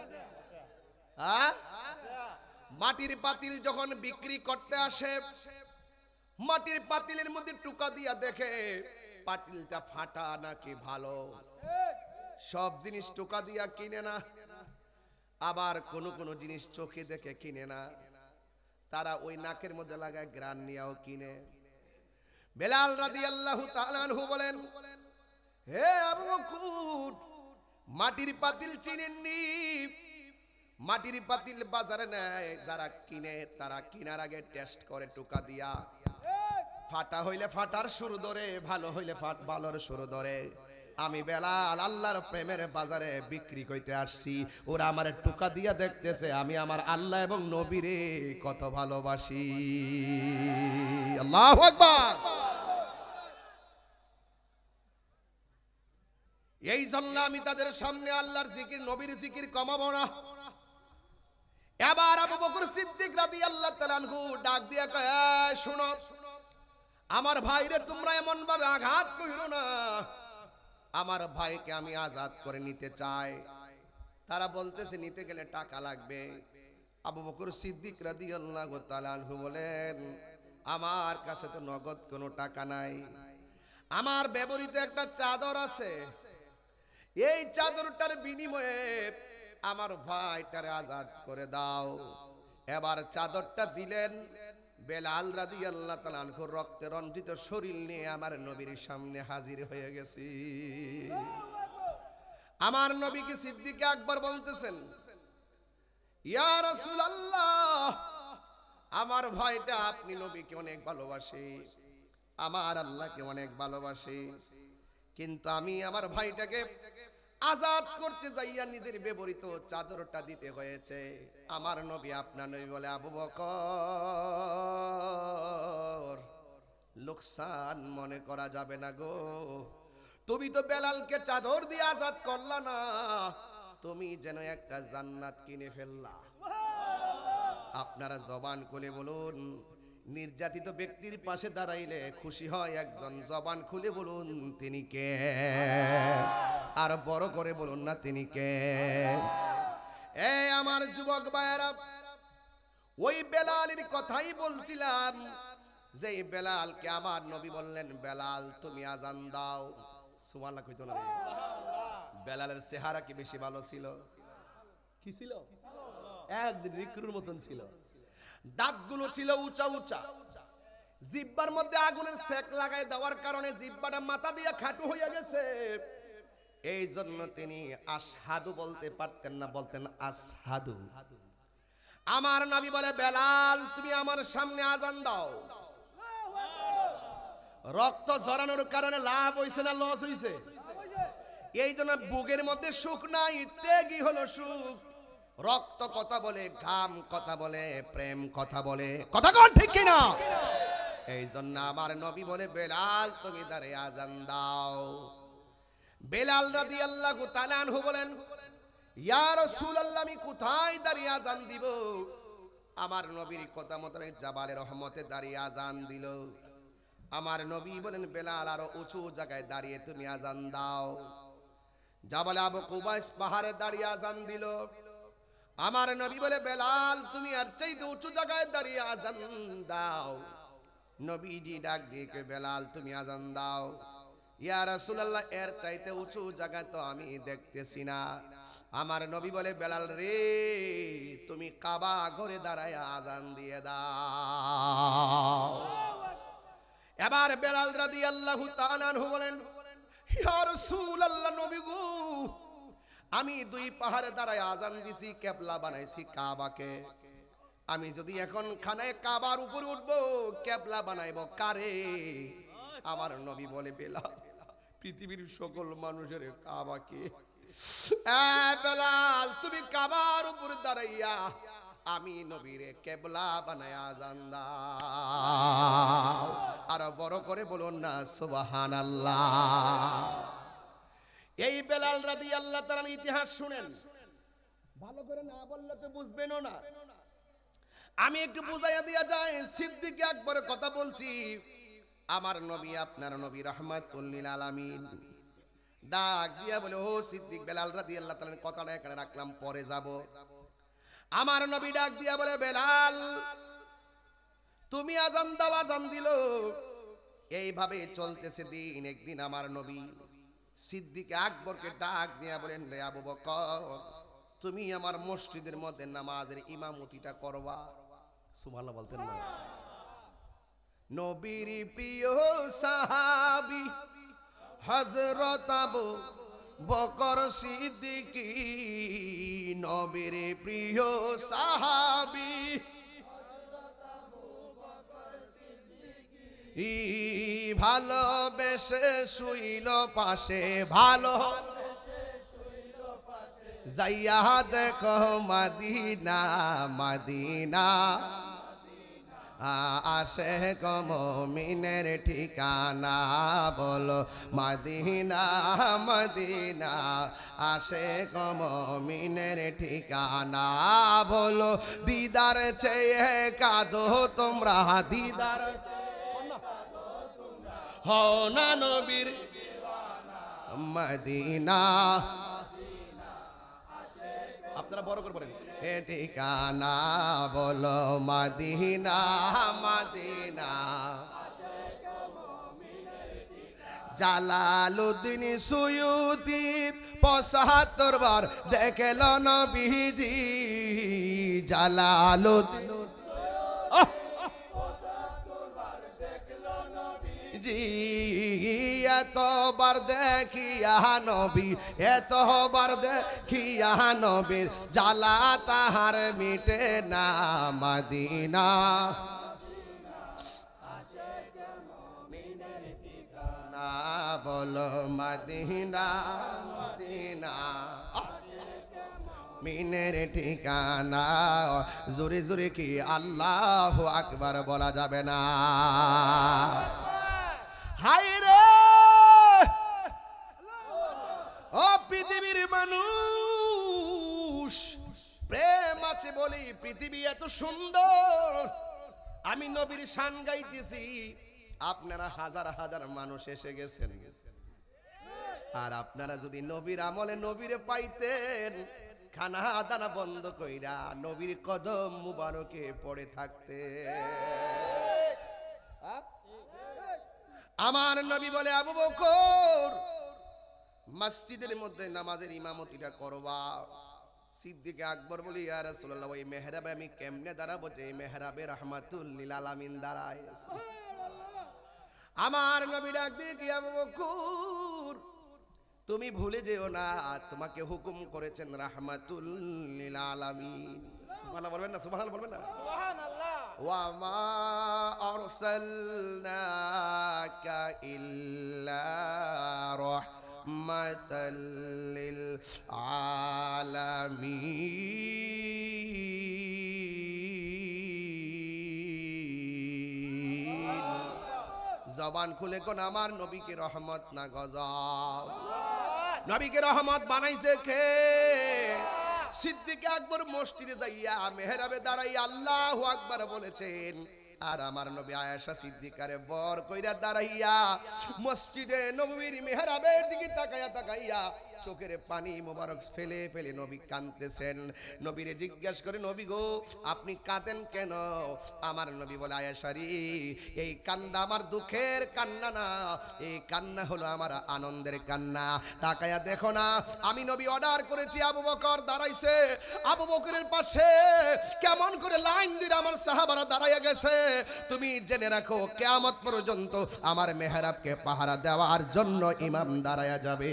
S1: হ্যাঁ, মাটির পাতিল যখন বিক্রি করতে আসে, মাটির পাতিলের মধ্যে টুকা দিয়া দেখে পাতিলটা ফাটা নাকি ভালো। সব জিনিস টুকা দিয়া কিনে না, আবার কোন কোন জিনিস চোখে দেখে কিনে না, তারা ওই নাকের মধ্যে লাগায় গ্রান নিয়েও কিনে। বেলাল রাদিয়াল্লাহু তাআলা আনহু বলেন, হে আবু বকর, মাটির পাতিল চিনেননি? মাটির পাতিল বাজারে নেয়, যারা কিনে তারা কিনার আগে টেস্ট করে টুকা দিয়া। ফাটা হইলে ফাটার শুরু ধরে, ভালো হইলে ভালোর শুরু ধরে। আমি বেলাল আল্লাহর প্রেমের বাজারে বিক্রি করতে আসছি, ওরা আমার টুকা দিয়া দেখতেছে আমি আমার আল্লাহ এবং নবীরে কত ভালোবাসি। আল্লাহু আকবার। এই জন্য আমি তাদের সামনে আল্লাহর জিকির, নবীর জিকির কমাবো না। এবার আবু বকর সিদ্দিক রাদিয়াল্লাহু তাআলা আনহু ডাক দিয়া কয়, শুনো আমার ভাইরে, তোমরা এমন ভাবে আঘাত কইরো না। আমার ভাইকে আমি আজাদ করে নিতে চাই। তারা বলতেছে নিতে গেলে টাকা লাগবে। আবু বকর সিদ্দিক রাদিয়াল্লাহু তাআলা আনহু বলেন, আমার কাছে তো নগদ কোনো টাকা নাই, আমার ব্যবহৃত একটা চাদর আছে, এই চাদরটার বিনিময়ে আমার ভাইটারে আজাদ করে দাও। এবার চাদরটা দিলেন। বেলাল রাদিয়াল্লাহু তাআলা আনহু রক্তে রঞ্জিত শরীর নিয়ে আমার নবীর সামনে হাজির হয়ে গেছি। আমার নবীকে সিদ্দিক আকবর বলতেছেন, ইয়া রাসূলুল্লাহ, আমার ভাইটা আপনি নবীকে অনেক ভালোবাসে, আমার আল্লাহকে অনেক ভালোবাসে, কিন্তু আমি আমার ভাইটাকে আজাদ করতে যাইয়া নিজের ব্যবহৃত চাদরটা দিতে হয়েছে। আমার নবী, আপনার নবী বলে, আবু বকর, লোকসান মনে করা যাবে না গো, তুমি তো বেলালকে চাদর দিয়ে আজাদ করলা না, তুমি যেন একটা জান্নাত কিনে ফেললা। আপনারা জবান খুলে বলুন, নির্যাতিত ব্যক্তির পাশে দাঁড়াইলে খুশি হয় একজন, জবান খুলে বলুন তিনি কে, আর বড় করে বলুন না তিনি কে। এই আমার যুবক ভাইয়েরা, ওই বেলালের কথাই বলছিলাম, যে বেলালকে আমার নবী বললেন, বেলাল তুমি আজান দাও। সুবহানাল্লাহ কইতো না? বেলালের চেহারা কি বেশি ভালো ছিল? কি ছিল? এক রিকরুর মতন ছিল, দাঁতগুলো ছিল উঁচা উঁচা, জিহ্বার মধ্যে আগুনের সেক লাগাই দেওয়ার কারণে জিহ্বাটা মাথা দিয়ে খাটু হয়ে গেছে। এই জন্য তিনি আশহাদু বলতে পারতেন না, বলতেন আসহাদু। আমার নবী বলে, বেলাল তুমি আমার সামনে আজান দাও। রক্ত ঝরানোর কারণে লাভ হইছে না লস হইছে? এই জন্য বুকের মধ্যে সুখ নাই, ত্যাগই হলো সুখ। রক্ত কথা বলে, ঘাম কথা বলে, প্রেম কথা বলে, কথা কোন ঠিক কিনা? এই জন্য আমার নবী বলে, বেলাল তুমি দাঁড়িয়ে আজান দাও। বেলাল রাদিয়াল্লাহু তাআলা আনহু বলেন, ইয়া রাসূলুল্লাহ, আমি কোথায় দাঁড়িয়ে আজান দিব? আমার নবীর কথা মোতাবেক জাবালে রহমতে দাঁড়িয়ে আজান দিল। আমার নবী বলেন, বেলাল আরো উঁচু জায়গায় দাঁড়িয়ে তুমি আজান দাও। জাবালে আবু কুবাইস পাহাড়ে দাঁড়িয়ে আজান দিল। আমার নবী বলে, বেলাল তুমি আর চাইতে উঁচু জায়গায় দাঁড়িয়ে আজান দাও। নবীজি ডাক দিয়ে কে, বেলাল তুমি আজান দাও। ইয়া রাসূলুল্লাহ, এর চাইতে উঁচু জায়গায় তো আমি দেখতেছি না। আমার নবী বলে, বেলাল রে তুমি কাবা ঘরে দাঁড়ায় আজান দিয়ে দাও। এবার বেলাল রাদিয়াল্লাহু তাআলা আনহু বলেন, ইয়া রাসূলুল্লাহ, নবী গো, আমি দুই পাহাড়ে দাঁড়ায় আজান দিছি, কেবলা বানাইছি কাবাকে। আমি যদি এখন খানায় কাবার উপরে উঠবো, কেবলা বানাইবো কারে? আমার নবী বলে, বেলাল পৃথিবীর সকল মানুষের কাবাকে। বেলাল তুমি কাবার উপরে দাঁড়াইয়া আমি নবীরে কেবলা বানায় আজান দাও। আর বড় করে বলুন না সুবহানাল্লাহ। এই বেলাল রাদিয়াল্লাহু তাআলার ইতিহাস শুনেন, ভালো করে না বললে তো বুঝবেনও না। আমি একটু বুঝাইয়া দিয়া যাই, সিদ্দিক আকবরের কথা বলছি। আমার নবী, আপনার নবী রাহমাতুল লিল আলামিন, ডাক দিয়া বলে, ও সিদ্দিক, বেলাল রাদিয়াল্লাহু তাআলার কথাটা এখানে রাখলাম, পরে যাব। আমার নবী ডাক দিয়া বলে, বেলাল তুমি আজান দাও। আজান দিল। এইভাবে চলতেছে দিন। একদিন আমার নবী সিদ্দিক আকবরকে ডাক দিয়া বলেন, রে আবু বকর, তুমি আমার মসজিদের মধ্যে নামাজের ইমামতিটা করবা। সুবহানাল্লাহ বলতেন না? নবীর প্রিয় সাহাবী হযরত আবু বকর সিদ্দিক, নবীর প্রিয় সাহাবী ভালোবেসে শুইল পাশে, ভালো যাইয়া দেখো মদিনা, মদিনা আশিক মুমিনের ঠিকানা, বলো মদিনা, মদিনা আশিক মুমিনের ঠিকানা, বলো দিদার চেয়ে কাঁদো তোমরা, দিদার হও না নবীর মদিনা। আপনারা বড় করে বলেন, হে ঠিকানা বলো মদিনা, মদিনা। জালালউদ্দিন সুয়ুতি ৭৫ বার দেখল নবীজি, জালালউদ্দিন জি এতবার দেখিয়া নবী, এতবার দেখিয়া নবীর জ্বালা তাহার মিটে না মদিনা। না বলো মদিনা, মদিনা মিনের ঠিকানা। জোরে জোরে কি আল্লাহু আকবার বলা যাবে না? হায় রে ও পৃথিবীর মানুষ, প্রেম আছে বলি পৃথিবী এত সুন্দর। আমি নবীর শান গাইতেছি, আপনারা হাজার হাজার মানুষ এসে গেছেন, আর আপনারা যদি নবীর আমলে নবীরে পাইতেন, খানা দানা বন্ধ কইরা নবীর কদম মুবারকে পড়ে থাকতে। আমার নবী বলে, আবু বকর মসজিদের মধ্যে নামাজের ইমামতিটা করবা। সিদ্দিক আকবর বলে, ইয়া রাসূলুল্লাহ ওই মেহরাবে আমি কেমনে দাঁড়াবো যে মেহরাবে রাহমাতুল লিল আলামিন দাঁড়ায়? আমার নবী ডাক দিয়ে কি, আবু বকর তুমি ভুলে যেও না, তোমাকে হুকুম করেছেন রাহমাতুল লিল আলামিন। সুবহানাল্লাহ বলবেন না? সুবহানাল্লাহ বলবেন না? সুবহানাল্লাহ। ওয়া মা আরসালনাকা ইল্লা রাহমাতাল লিল আলামিন। জবান খুলে কোন আমার নবীকে রহমত না গজব। নবীকে রহমত বানাইছে কে? সিদ্দিক আকবর মসজিদে যাইয়া মেহরাবে দাঁড়াইয়া আল্লাহু আকবার বলেছেন, আর আমার নবী আয়েশা সিদ্দিকারে বর কইরা দাঁড়াইয়া মসজিদে নববীর মেহরাবের দিকে তাকাইয়া তাকাইয়া চোখের পানি মোবারক ফেলে ফেলে নবী কাঁদতেছেন। নবীরে জিজ্ঞেস করে, নবী গো আপনি কাঁদেন কেন? আমার নবী বলে, আয়েশা রে এই কান্না আমার দুঃখের কান্না না, এই কান্না হলো আমার আনন্দের কান্না। তাকাইয়া দেখো না, আমি নবী অর্ডার করেছি, আবু বকর দাঁড়াইছে, আবু বকরের পাশে কেমন করে লাইন দিয়ে আমার সাহাবারা দাঁড়াইয়া গেছে। তুমি জেনে রাখো কিয়ামত পর্যন্ত আমার মেহরাবকে পাহারা দেওয়ার জন্য ইমাম দাঁড়ায়া যাবে।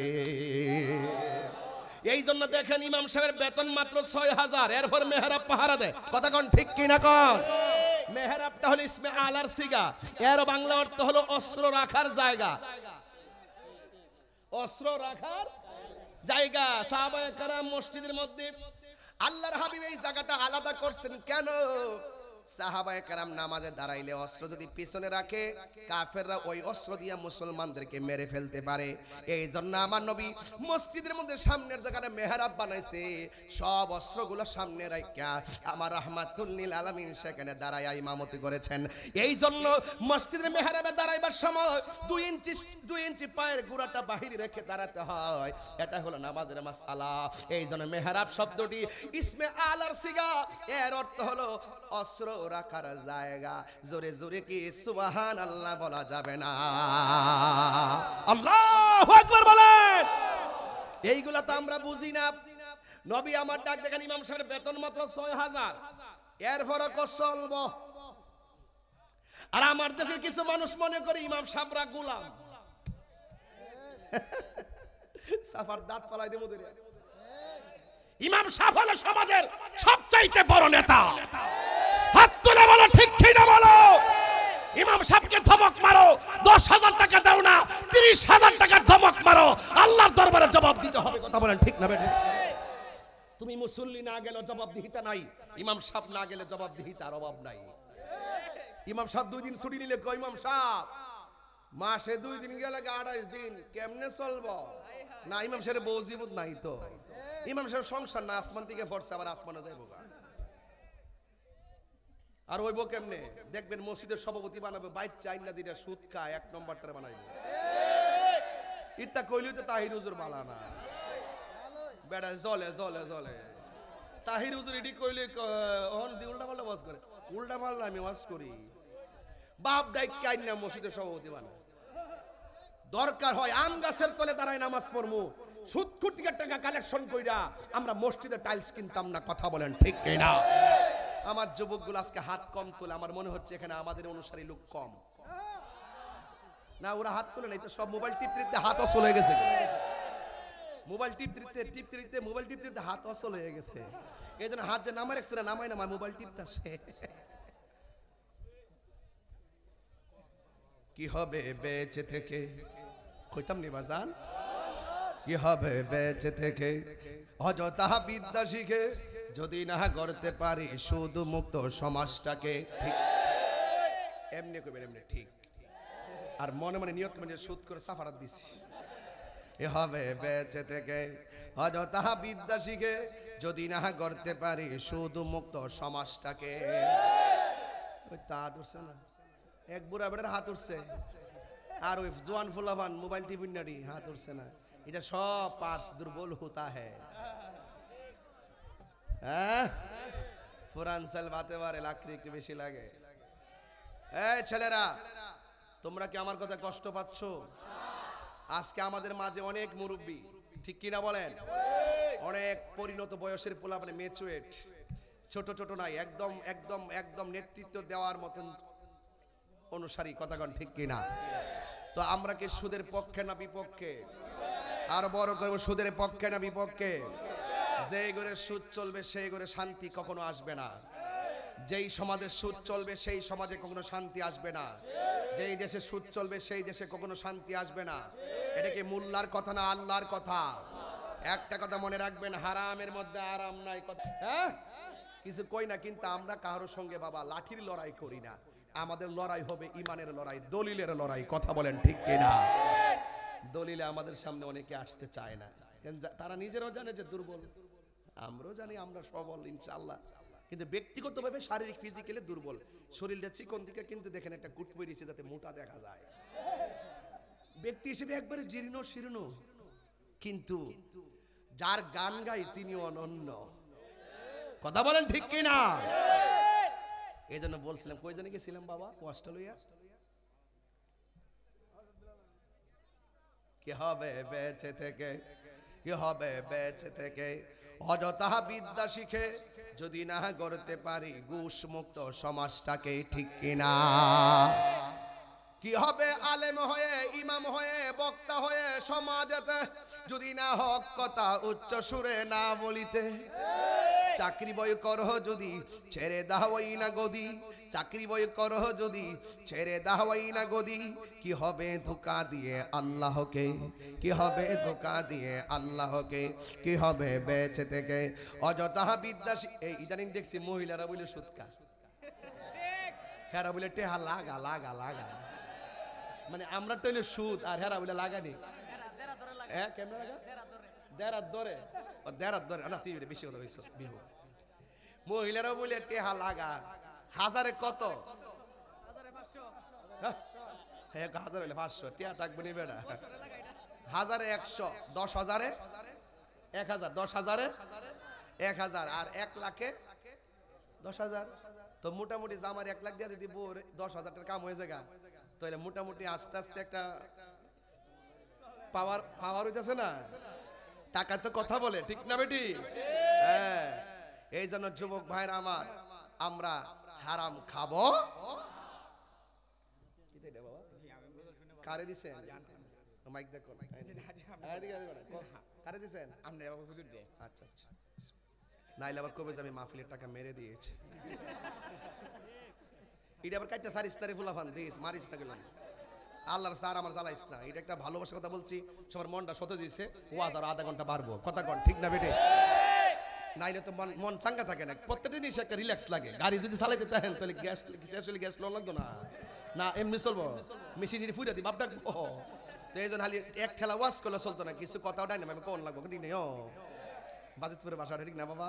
S1: এই জন্য দেখেন ইমাম সাহেবের বেতন মাত্র ৬,০০০, এরপর মেহরাব পাহারা দেয়। কথা কোন ঠিক কিনা কোন? মেহরাবটা হলো ইসমে আলার সিগা, এর বাংলা অর্থ হলো অস্ত্র রাখার জায়গা। অস্ত্র রাখার জায়গা। সাহাবায়ে কেরাম মসজিদের মধ্যে আল্লাহর হাবিব এই জায়গাটা আলাদা করছেন কেন? সাহাবায়ে কেরাম নামাজে দাঁড়াইলে অস্ত্র যদি পিছনে রাখে, কাফেররা ওই অস্ত্র দিয়ে মুসলমানদেরকে মেরে ফেলতে পারে। এই জন্য আমার নবী মসজিদের মধ্যে সামনের জায়গাটা মেহরাব বানাইছে, সব অস্ত্রগুলো সামনে রাখা আমার রাহমাতুল লিল আলামিন সেখানে দাঁড়ায়া ইমামতি করেছেন। এই জন্য মসজিদের মেহরাবে দাঁড়াইবার সময় 2 ইঞ্চি পায়ের গোড়াটা বাহিরে রেখে দাঁড়াতে হয়। এটা হলো নামাজের মাসআলা। এই জন্য মেহরাব শব্দটি ইসমে আলার সিগা, এর অর্থ হলো অস্ত্র রাখার জায়গা। জোরে জোরে কি সুবহানাল্লাহ বলা যাবে না? আল্লাহু আকবার বলেন। এইগুলা তো আমরা বুঝি না। নবী আমার ডাক দেখেন, ইমাম সাহেবের বেতন মাত্র ৬,০০০, এরপর চলব। আর আমার দেশের কিছু মানুষ মনে করে ইমাম সাহেবরা গোলাম। সাফার দাঁত পালাই দেব। ইমাম সাহেব হলো সমাজের সবচাইতে বড় নেতা। হাত তুলে বলো ঠিক কি না বলো। ইমাম সাহেবকে ধমক মারো, ১০,০০০ টাকা দাও না, ৩০,০০০ টাকার ধমক মারো, আল্লাহর দরবারে জবাব দিতে হবে। কথা বলেন ঠিক না বেঠিক? তুমি মুসল্লি না গেলে জবাবদিহিতা নাই, ইমাম সাহেব না গেলে জবাবদিহিতার অভাব নাই। ইমাম সাহেব 2 দিন ছুটি নিলে কই, ইমাম সাহেব মাসে 2 দিন গেলে 28 দিন কেমনে চলবো? না, ইমাম সাহেবের বউ জীবন নাই তো। ইমাম সাহেব সংসার না, আসমান থেকে ফরছে, আবার আসমানে যাইব গা। আর ওইব কেমনে? দেখবেন মসজিদের সভাপতি বানাবে, বাইক চাই না দিটা সুদ খায়, 1 নম্বরটা বানাইবে। ইত্তা কইলেও তো তাহির হুজুর বালা না, বেড়া জলে জলে জলে। তাহির হুজুর এটি কইলে উল্টা পাল্টা ওয়াজ করে। উল্টা পাল্টা আমি ওয়াজ করি, বাপ দায়িক কাইন না মসজিদের সভাপতি বানায়। দরকার হয় আম গাছের তলে দাঁড়ায় নামাজ পড়মু, সুদ কুটির টাকা কালেকশন কইরা আমরা মসজিদে টাইলস কিনতাম না। কথা বলেন ঠিক কিনা? আমার যুবকগুলো আজকে হাত কম তোলে, আমার মনে হচ্ছে এখানে আমাদের অনুসারী লোক কম। না ওরা হাত তোলে নাই, তো সব মোবাইল টিপতে হাত অচল হয়ে গেছে। মোবাইল টিপতে মোবাইল টিপতে হাত অচল হয়ে গেছে। এই জন্য হাত যে নামায় রাখছে না, নামায় মোবাইল টিপতেছে। কি হবে বেঁচে থেকে, কইতাম নি বাজান, কি হবে বেঁচে থেকে অযথা বিদ্যা শিখে যদি না গড়তে পারি শুধু মুক্ত সমাজটাকে। ঠিক এমনি কইবেন, এমনি ঠিক। আর মনে মনে নিয়ত মানে সুদ করে সাফারাত দিছি। এ হবে বেঁচে থেকে অযথা বিদ্যা শিখে যদি না গড়তে পারি শুধু মুক্ত সমাজটাকে। ওই তা ধরছে না, এক বুড়া বেড়ার হাত উঠছে, আর ওই জোয়ান ফুলাবান মোবাইল টিভি নাড়ি হাত উঠছে না। এটা সব পার্স দুর্বল হতা হ্যাঁ। পুরান সাল বাতে বারে লাকড়ি একটু বেশি লাগে। এই ছেলেরা, তোমরা কি আমার কথা কষ্ট পাচ্ছ? আজকে আমাদের মাঝে অনেক মুরব্বী, ঠিক কিনা বলেন? অনেক পরিণত বয়সের পোলা, মানে ম্যাচুরেট, ছোট ছোট নাই, একদম একদম একদম নেতৃত্ব দেওয়ার মতন অনুসারী, কথাগণ ঠিক কিনা? তো আমরা কি সুদের পক্ষে না বিপক্ষে? আর বড় করব, সুদের পক্ষে না বিপক্ষে? যেই ঘরে সুদ চলবে সেই ঘরে শান্তি কখনো আসবে না। যেই সমাজে সুদ চলবে সেই সমাজে কখনো শান্তি আসবে না। যেই দেশে সুদ চলবে সেই দেশে কখনো শান্তি আসবে না। এটা কি মোল্লার কথা না আল্লাহর কথা? একটা কথা মনে রাখবেন, হারামের মধ্যে আরাম নাই। হ্যাঁ, কিছু কই না, কিন্তু আমরা কারোর সঙ্গে বাবা লাঠির লড়াই করি না। আমাদের লড়াই হবে ইমানের লড়াই, দলিলের লড়াই। কথা বলেন ঠিক কিনা? দলিলে আমাদের সামনে অনেকে আসতে চায় না, তারা নিজেরাও জানে যে দুর্বল। আমরাও জানি আমরা সবল ইনশাআল্লাহ, কিন্তু ব্যক্তিগতভাবে শারীরিক ফিজিক্যালি দুর্বল। শরীরটা চিকন দিকে, কিন্তু দেখেন একটা কুট বেরিয়েছে যাতে মোটা দেখা যায়। ব্যক্তি হিসেবে একবারে জীর্ণ শীর্ণ, কিন্তু যার গান গাই তিনি অনন্য। কথা বলেন ঠিক কিনা? এই জন্য বলছিলাম, কই জানি গেছিলাম বাবা অস্ট্রেলিয়া। কি হবে বেঁচে থেকে, কি হবে বেঁচে থেকে অযথা বিদ্যা শিখে যদি না গড়তে পারি ঘুষ মুক্ত সমাজটাকে। ঠিক কিনা? কি হবে আলেম হয়ে, ইমাম হয়ে, বক্তা হয়ে সমাজেতে যদি না হক কথা উচ্চ সুরে না বলিতে। চাকরি বই করহ যদি ছেড়ে দাওয়াই না গদি, চাকরি বই করহ যদি ছেড়ে দাওয়াই না গদি। কি হবে ধোঁকা দিয়ে আল্লাহকে, কি হবে ধোঁকা দিয়ে আল্লাহকে। কি হবে বেঁচে থেকে অযথা বিদ্যা। এই ইদানিং দেখছি মহিলারা বলে সুৎকা, হেরা বলে টেহা লাগা লাগা লাগা, মানে আমরা তৈলে সুদ আর হেরা বলে লাগানি। হ্যাঁ, কেমন লাগা? দেড়াত ধরে, দেড়াত ধরে না, তুই বেশি কথা হয়েছ। বিহু মহিলারাও বলে টেহা লাগা। হাজারে কত? হ্যাঁ, হাজার হইলে 500 টিয়া থাকবে নি বেড়া। হাজারে 100, 10,000-এ 1000, 10,000-এ 1000, আর 1 লাখে 10,000। তো মোটামুটি জামার 1 লাখ দিয়ে যদি 10,000 টাকার কাম হয়ে যায়, তাহলে মোটামুটি আস্তে আস্তে একটা পাওয়ার হইতেছে না। টাকা তো কথা বলে, ঠিক না বেটি? হ্যাঁ, এই জন্য যুবক ভাইরা আমার, আমরা হারাম খাবো। কারে দিছেন মাইক? দেখো কারে দিছেন? আচ্ছা আচ্ছা, নাইলে আবার কবে যাবে মাহফিলের টাকা মেরে দিয়েছে। এটা আবার কাইটা সারিস তারে ফুলাফান দিস, মারিস না গেলাম। আল্লাহর স্যার আমার জ্বালাইস না। এটা একটা ভালোবাসার কথা বলছি, সবার মনটা সতে দিয়েছে। ওয়াজ আর আধা ঘন্টা বাড়বো, কথা কন ঠিক না বেটে? নাইলে তো মন চাঙ্গা থাকে না। প্রত্যেকটা জিনিস একটা রিল্যাক্স লাগে। গাড়ি যদি চালাইতে থাকেন তাহলে গ্যাস লোন লাগতো না, না এমনি চলবো, মেশিনারি ফুইরা দি বাপ ডাকবো। তো এই জন্য খালি এক ঠেলা ওয়াজ করলে চলতো না, কিছু কথাও ডাই না আমি কোন লাগবো ঠিক নেই। বাজিতপুরে বাসাটা ঠিক না বাবা?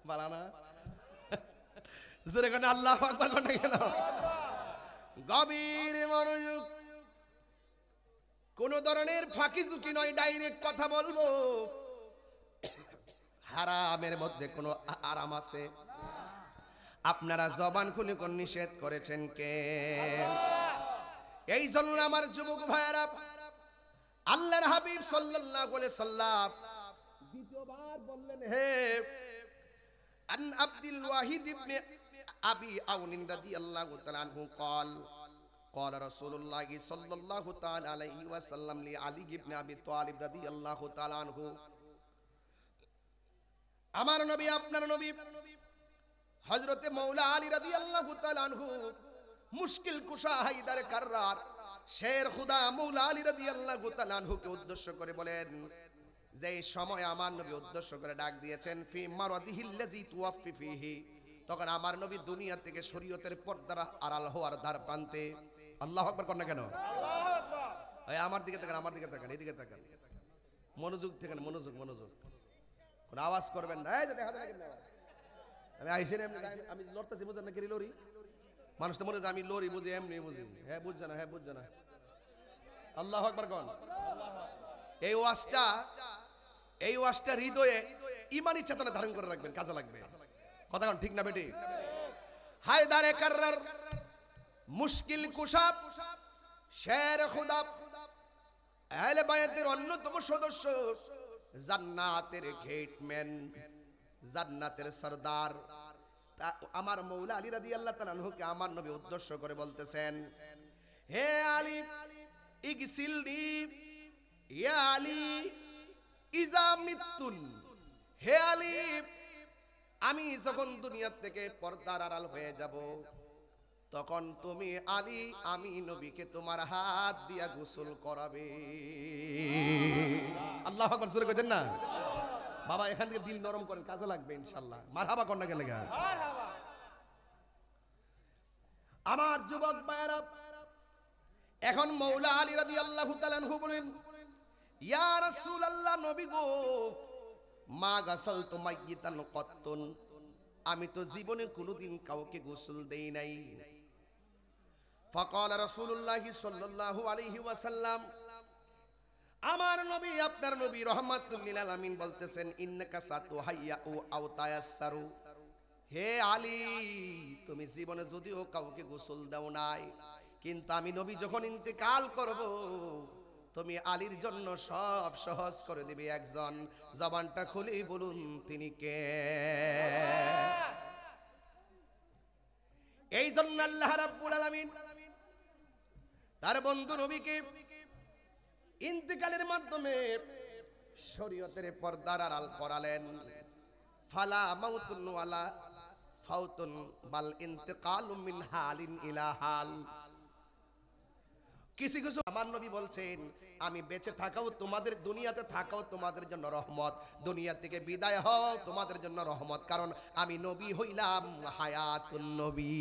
S1: বালা না আল্লাহ আকবার কোন কেন? গভীর মনোযোগ, কোন ধরনের ফাঁকি ঝুঁকি নয়, ডাইরেক্ট কথা বলবো। হারামের মধ্যে কোনো আরাম আছে? আপনারা জবান খুলে কোন নিষেধ করেছেন কে? এই জন্য আমার যুবক ভাইয়েরা, আল্লাহর হাবিব সাল্লাল্লাহু আলাইহি সাল্লাম দ্বিতীয়বার বললেন, হে আন আব্দুল ওয়াহিদ ইবনে আবি আউন রাদিয়াল্লাহু তাআলা আনহু قال قال رسول الله صلى الله تعالى عليه وسلم لعلي بن ابي طالب رضي الله تعالى عنه, আমার নবী আপনার নবী হযরতে মাওলা আলী রাদিয়াল্লাহু তাআলা আনহু মুশকিল কুশা হায়দার কাররার শের খুদা মাওলা আলী রাদিয়াল্লাহু তাআলা আনহুকে উদ্দেশ্য করে বলেন, যে সময় আমার নবী উদ্দেশ্য করে ডাক দিয়েছেন ফি মারাদিহিল্লাযী তুওয়াফি ফিহি, তখন আমার নবী দুনিয়া থেকে শরীয়তের পর্দার আড়াল হওয়ার দ্বার প্রান্তে। আল্লাহু আকবার কর না কেন? আল্লাহু আকবার। এই আমার দিকে তাকান, আমার দিকে তাকান, এদিকে তাকান, মনোযোগ থেকে মনোযোগ, মনোযোগ, কোন আওয়াজ করবেন না। এই যে দেখা যায় না, আমি আইসেন এমনি, আমি লড়তেছি, বুঝেন না কি লড়ি? মানুষ তো মনে হয় আমি লড়ি বুঝি, এমনি বুঝি। হ্যাঁ বুঝছে না, হ্যাঁ বুঝছে না। আল্লাহু আকবার কোন? এই ওয়াজটা হৃদয়ে ঈমানি চেতনা ধারণ করে রাখবেন, কাজে লাগবে। কথা কোন ঠিক না বেটি? হায়দারে কাররার মুশকিল কুশা শের খুদা আহলে বায়াতের অন্যতম সদস্য, জান্নাতের গেটম্যান, জান্নাতের সরদার আমার মাওলা আলী রাদিয়াল্লাহু তাআলা আনহুকে আমার নবী উদ্দেশ্য করে বলতেছেন, হে আলী ইগসিলনি ইয়া আলী ইজা মিতুন, হে আলী আমি যখন দুনিয়া থেকে পর্দার আড়াল হয়ে যাব, তখন তুমি আলী আমি নবীকে তোমার হাত দিয়া গোসল করাবে। আল্লাহু আকবার জোরে কইতেন না বাবা? এখান থেকে দিল নরম করেন, কাজে লাগবে ইনশাআল্লাহ। মারহাবা কর না কেন? মারহাবা। আমার যুবক ভাইরা, এখন মাওলা আলী রাদিয়াল্লাহু তাআলা আনহু বলেন, ইয়া রাসূলুল্লাহ, নবী গো, মা গাসালতু মাইয়িতান কত্তুন, আমি তো জীবনে কোনোদিন কাউকে গোসল দেই নাই। ফাকাল রাসূলুল্লাহ সাল্লাল্লাহু আলাইহি ওয়াসাল্লাম, আমার নবী আপনার নবী রাহমাতুল লিল আলামিন বলতেছেন, ইন্নাকা সাতুহাইয়াউ আও তায়াসসারু, হে আলী তুমি জীবনে যদিও কাউকে গোসল দাও নাই, কিন্তু আমি নবী যখন ইন্তেকাল করব, তুমি আলীর জন্য সব সহজ করে দিবে একজন। জবানটা খুলেই বলুন তিনি কে? এই জন্য আল্লাহ রাব্বুল আলামিন তার বন্ধু নবীকে ইন্তেকালের মাধ্যমে শরীয়তের পর্দার আড়াল করালেন। ফালা মাউতুন ওয়ালা ফাউতুন বাল ইন্তেকালুম মিন হালিন ইলা হাল। কিছু কিছু আমার নবী বলছেন, আমি বেঁচে থাকাও তোমাদের, দুনিয়াতে থাকাও তোমাদের জন্য রহমত, দুনিয়া থেকে বিদায় হও তোমাদের জন্য রহমত, কারণ আমি নবী হইলাম হায়াতুন নবী।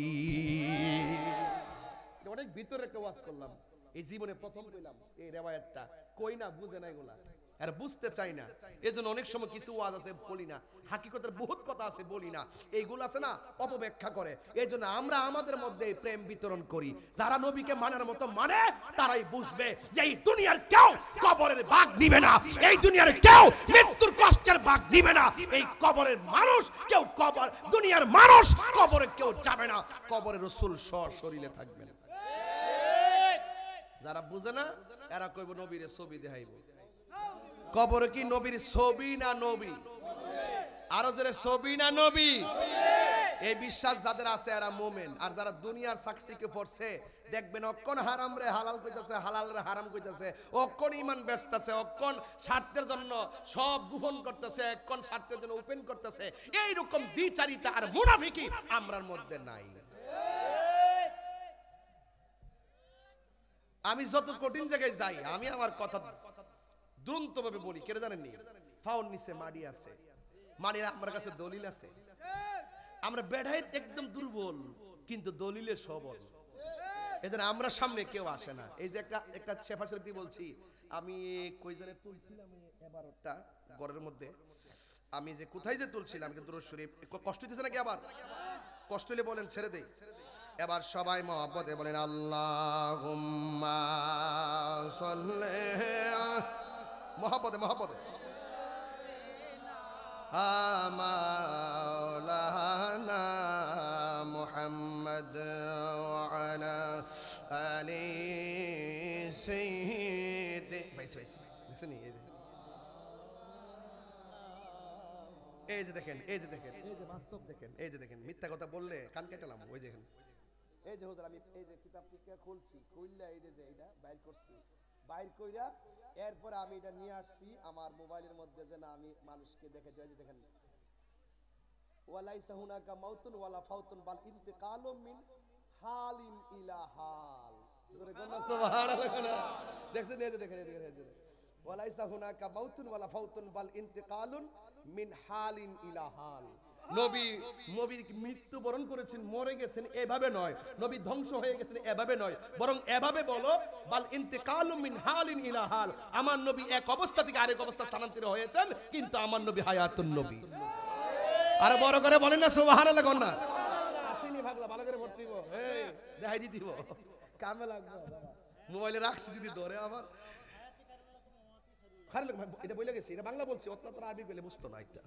S1: অনেক ভিতরে একটা ওয়াজ করলাম, এই জীবনে প্রথম কইলাম এই রিওয়ায়াতটা, কই না বুঝে না, এগুলা আর বুঝতে চাই না। এজন্য অনেক সময় কিছু ওয়াজ আছে বলি না, হাকিকতের বহুত কথা আছে বলি না, এইগুলো আছে না অপব্যাখ্যা করে। এজন্য আমরা আমাদের মধ্যে প্রেম বিতরণ করি, যারা নবীকে মানার মতো মানে তারাই বুঝবে যে এই দুনিয়ার কেউ কবরের ভাগ নিবে না, এই দুনিয়ার কেউ মৃত্যুর কষ্টের ভাগ নিবে না, এই কবরের মানুষ কেউ, কবর দুনিয়ার মানুষ কবরে কেউ যাবে না, কবরের রাসূল সশরীরে থাকবেন। যারা বুঝে না এরা কইব নবীর ছবি দেখাইব। কবরে কি নবীর ছবি না নবী? আরো যারা ছবি না নবী, এই বিশ্বাস যাদের আছে এরা মুমিন। আর যারা দুনিয়ার সাক্ষীকে পড়ছে দেখবেন অক্ষণ হারাম রে হালাল কইতাছে, হালাল রে হারাম কইতাছে, অক্ষণ ঈমান বেচতাছে, অক্ষণ স্বার্থের জন্য সব গোপন করতেছে, অক্ষণ স্বার্থের জন্য ওপেন করতেছে। এই রকম দ্বিচারিতা আর মুনাফিকি আমরার মধ্যে নাই। আমি যত কঠিন জায়গায় যাই, আমি আমার কথা দ্রুত ভাবে বলি, কেন জানেননি? ফাউন নিচে মাড়ি আছে, মাড়ির আমার কাছে দলিল আছে। আমরা বেড়াই একদম দুর্বল, কিন্তু দলিলে সবল। এদের আমরা সামনে কেউ আসে না। এই যে একটা শেফা শরীফ বলছি, আমি কই জানে তুলছিলাম এবার ওটা ঘরের মধ্যে, আমি যে কোথায় যে তুলছিলাম দুরূদ শরীফ, কষ্ট দিতেছে নাকি? আবার কষ্ট হলে বলেন ছেড়ে দেই। এবার সবাই মহব্বতে বলেন আল্লাহুম্মা সাল্লি, মহব্বতে মহব্বতে, মাওলানা মুহাম্মদ ওয়া আলা আলি সাইয়্যিদি। এই যে দেখেন, এই যে দেখেন, এই যে বাস্তব দেখেন, এই যে দেখেন, মিথ্যা কথা বললে কান কেটেলাম। ওই দেখেন
S2: এই যে হুজুর আমি এই যে কিতাবটিকে খুলছি, খুললে এই যে এটা বাইর করছি, বাইর কইরা এরপরে আমি এটা নিয়ে আসছি আমার মোবাইলের মধ্যে, যে না আমি মানুষকে দেখে দিই। যে দেখেন, ওয়ালাইসা হুনাকা মাউতুন ওয়ালা ফাউতুন বাল ইন্তিকালুম মিন হালিন ইলা হাল। জোরে কোন সুবহানাল্লাহ। দেখছেন এই যে দেখেন এই দেখেন, ওয়ালাইসা হুনাকা মাউতুন ওয়ালা ফাউতুন বাল ইন্তিকালুন মিন হালিন ইলা হাল। নবী নবী মৃত্যুবরণ করেছেন, মরে গেছেন এভাবে নয়, নবী ধ্বংস হয়ে গেছেন এভাবে নয়, বরং এভাবে বলো বাল ইন্তিকালুম মিন হালিন ইলা হাল। আমার নবী এক অবস্থা থেকে আরেক অবস্থা স্থানান্তরিত হয়েছেন, কিন্তু আমার নবী হায়াতুন নবী। আরে বড় করে বলেন না সুবহানাল্লাহ কোন না? আসেনি ভাগলা ভালো করে ভর্তিব, এই দেখাই দিতিব কামে লাগবে। মোবাইলে রাখছি যদি ধরে আবার খালি এটা বলে গেছি, এটা বাংলা বলছি, অত আরবি পেলে বুঝতো না। এটা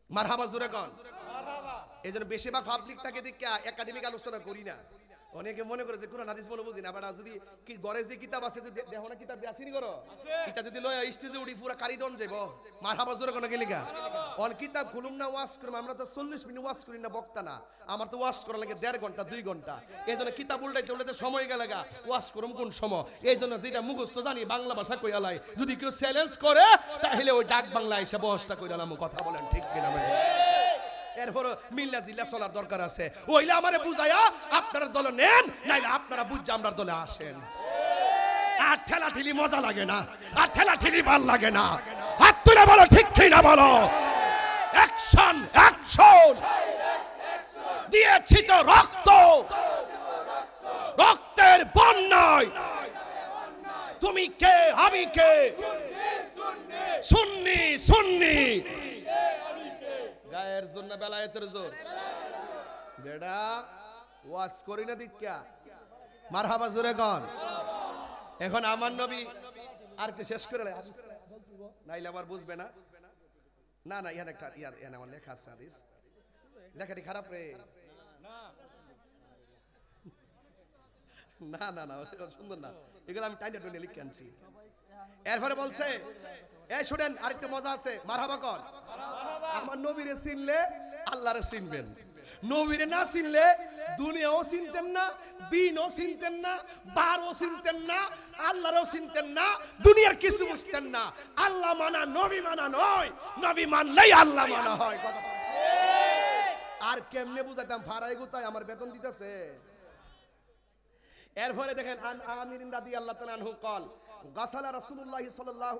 S2: মারহাবা জোরে কোন মারহাবা। এইজন্য বেশিরভাগ পাবলিক থাকে দেখা একাডেমিক আলোচনা করি না। অনেকে মনে করে যে কোরআন হাদিস মনে বুঝি না, বাট যদি কি ঘরে যে কিতাব আছে, যদি দেখো না কিতাব আসেনি করো, এটা যদি লয় স্টেজে উঠি পুরো কারিদন যাবো। মারহাবা জোরে কোন গেলিগা অন কিতাব খুলুম না ওয়াজ করুম। আমরা তো 40 মিনিট ওয়াজ করি না, বক্তা না, আমার তো ওয়াজ করা লাগে 1.5 ঘন্টা 2 ঘন্টা। এইজন্য কিতাব উল্টাইতে উল্টাইতে সময় গেলে গা, ওয়াজ করুম কোন সময়। এইজন্য যেটা মুখস্থ জানি বাংলা ভাষা কইয়া লাই, যদি কেউ চ্যালেঞ্জ করে তাহলে ওই ডাক বাংলা এসে বহসটা কইরালাম। কথা বলেন ঠিক কিনা? এরপর মিল্লা জিল্লা চলার দরকার আছে। ওইলে আমারে বুঝায়া আপনারা দলে নেন, নাইলে আপনারা বুঝা আমরা দলে আসেন। আর ঠেলা ঠেলি মজা লাগে না, আর ঠেলা ঠেলি ভাল লাগে না। হাত তুলে বলো ঠিক কি না বলো। অ্যাকশন অ্যাকশন দিয়েছি তো রক্ত, রক্তের বন্যায় তুমি কে আমি কে, সুন্নি সুন্নি গায়ের জন্য বেলায়েতের জোর। বেড়া ওয়াজ করি না দীক্ষা মারহাবা জোরে কোন। এখন আমার নবী আর কি শেষ করে নাইলে আবার বুঝবে না। না না ইহান একটা ইয়ার এনে আমার লেখা আছে হাদিস, লেখাটি খারাপ রে। না না না সুন্দর না, এগুলো আমি টাইটা টুনে লিখে আনছি। এরপরে বলছে এই শুনেন আরেকটা মজা আছে। মারহাবা কোন। আমার নবীরে চিনলে আল্লাহরে চিনবেন, নবীরে না চিনলে দুনিয়াও চিনতেন না, দিনও চিনতেন না, বারও চিনতেন না, আল্লাহরও চিনতেন না, দুনিয়ার কিছু বুঝতেন না। আল্লাহ মানা নবী মানা নয়, নবী মানলেই আল্লাহ মানা হয়। কথা আর কেমনে বুঝাইতাম, ফারাই গুতায় আমার বেতন দিতেছে। এরপরে দেখেন আমির রাদিয়াল্লাহু তাআলা আনহু قال গাসালা রাসূলুল্লাহি সাল্লাল্লাহু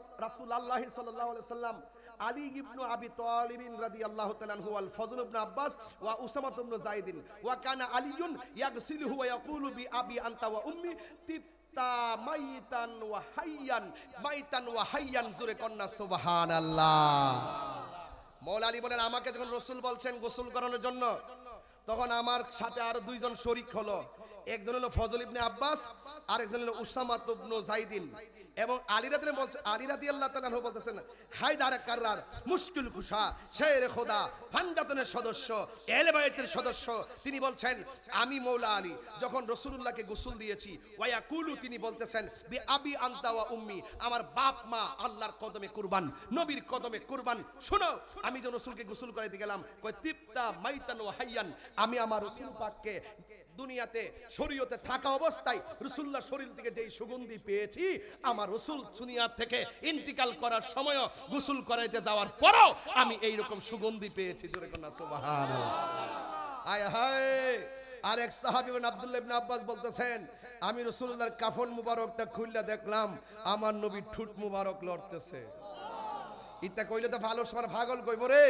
S2: আলাইহি সাল্লাম আলী ইবনে আবি তালিব রাদিয়াল্লাহু তাআলা আনহু ওয়াল ফজল ইবনে আব্বাস ওয়া উসামা ইবনে যায়েদ ওয়া কানা আলীউন ইয়াগসিলুহু ওয়া ইয়াকুলু বি আবি আনতা ওয়া উম্মি তিবতা মাইতান ওয়া হাইয়ান জোরে কন্না সুবহানাল্লাহ। মওলা আলী বলেন আমাকে যখন রাসূল বলছেন গোসল করানোর জন্য, তখন আমার সাথে আরো দুইজন শরীক হলো। একজন হলো ফজল ইবনে আব্বাস, আর একজন হলো উসামা ইবনে যায়েদ। এবং আলী রাদিয়াল্লাহু তাআলা আনহু বলতেছেন হায়দার কাররার মুশকিল কুশা শেরে খোদা ফানজাতনের সদস্য, এহলে বাইতের সদস্য। তিনি বলছেন আমি মওলা আলী যখন রাসূলুল্লাহকে গোসল দিয়েছি, ওয়ায়াকুলু তিনি বলতেছেন বি আবি আনতা ওয়া উম্মি, আমার বাপ মা আল্লাহর কদমে কুরবান, নবীর কদমে কুরবান। শোনো আমি যখন রাসূলকে গোসল করাইতে গেলাম, কয় তিবতা মাইতান ওয়া হাইয়ান, আমি আমার রাসূল পাককে দুনিয়াতে শরীয়তে থাকা অবস্থায় রাসূলুল্লাহ শরীর থেকে যেই সুগন্ধি পেয়েছি, আমার রাসূল দুনিয়া থেকে ইন্তিকাল করার সময় গোসল করাইতে যাওয়ার পরও আমি এই রকম সুগন্ধি পেয়েছি। জোরে কোন সুবহানাল্লাহ। আয় হায়। আরেক সাহাবী আব্দুল্লাহ ইবনে আব্বাস বলতেছেন আমি রাসূলুল্লাহর কাফন মুবারকটা খুললা দেখলাম আমার নবীর ঠুট মুবারক লড়তেছে। ইতা কইলে তো ভালো সবার পাগল কইব রে।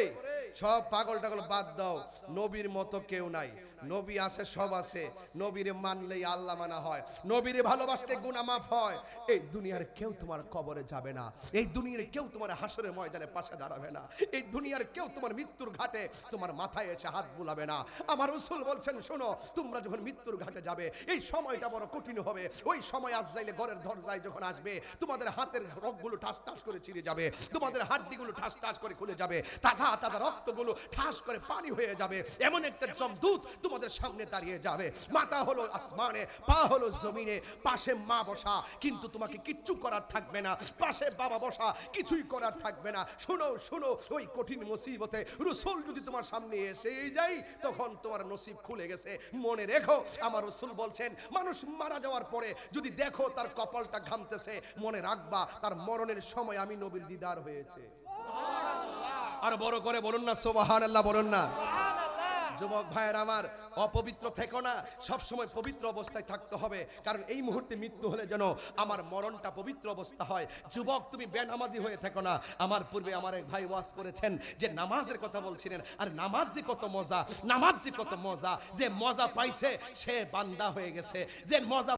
S2: সব পাগল টাগল বাদ দাও, নবীর মতো কেউ নাই। নবী আছে, সব আছে। নবীরে মানলেই আল্লাহ মানা হয়, নবীরে ভালোবাসলে গুনাহ মাফ হয়। এই দুনিয়ার কেউ তোমার কবরে যাবে না, এই দুনিয়ার কেউ তোমার হাসরের ময়দানে পাশে দাঁড়াবে না, এই দুনিয়ার কেউ তোমার মৃত্যুর ঘাটে তোমার মাথায় এসে হাত বুলাবে না। আমার রাসূল বলছেন শোনো, তোমরা যখন মৃত্যুর ঘাটে যাবে এই সময়টা বড় কঠিন হবে। ওই সময় আজরাইল ঘরের দরজায় যখন আসবে, তোমাদের হাতের রগগুলো ঠাস ঠাস করে ছিঁড়ে যাবে, তোমাদের হাড়গুলো ঠাস ঠাস করে খুলে যাবে, তাজা তাজা রক্তগুলো ঠাস করে পানি হয়ে যাবে। এমন একটা জমদূত
S1: তোমাদের সামনে দাঁড়িয়ে যাবে, মাথা হলো আসমানে, পা হলো জমিনে, পাশে মা বসা, কিন্তু তোমাকে কিচ্ছু করার থাকবে না, পাশে বাবা বসা, কিছুই করার থাকবে না। শোনো শোনো, ওই কঠিন মুসিবতে রাসূল যদি তোমার সামনে এসেই যায়, তখন তোমার নসিব খুলে গেছে। মনে রেখো, আমার রাসূল বলছেন, মানুষ মারা যাওয়ার পরে যদি দেখো তার কপালটা ঘামতেছে, মনে রাখবা তার মরণের সময় আমি নবীর দিদার হয়েছে। আর বড় করে বলুন না সুবহানাল্লাহ, বলুন না। যুবক ভাইয়ের আমার, অপবিত্র থেকো না, সব সময় পবিত্র অবস্থায় থাকতে হবে, কারণ এই মুহূর্তে মৃত্যু হলে যেন আমার মরণটা পবিত্র অবস্থা হয়। যুবক, তুমি বেনামাজি হয়ে থেকো না। আমার পূর্বে আমার এক ভাই ওয়াজ করেছেন যে নামাজের কথা বলছিলেন, আর নামাজ যে কত মজা, নামাজ যে কত মজা, যে মজা পাইছে সে বান্দা হয়ে গেছে, যে মজা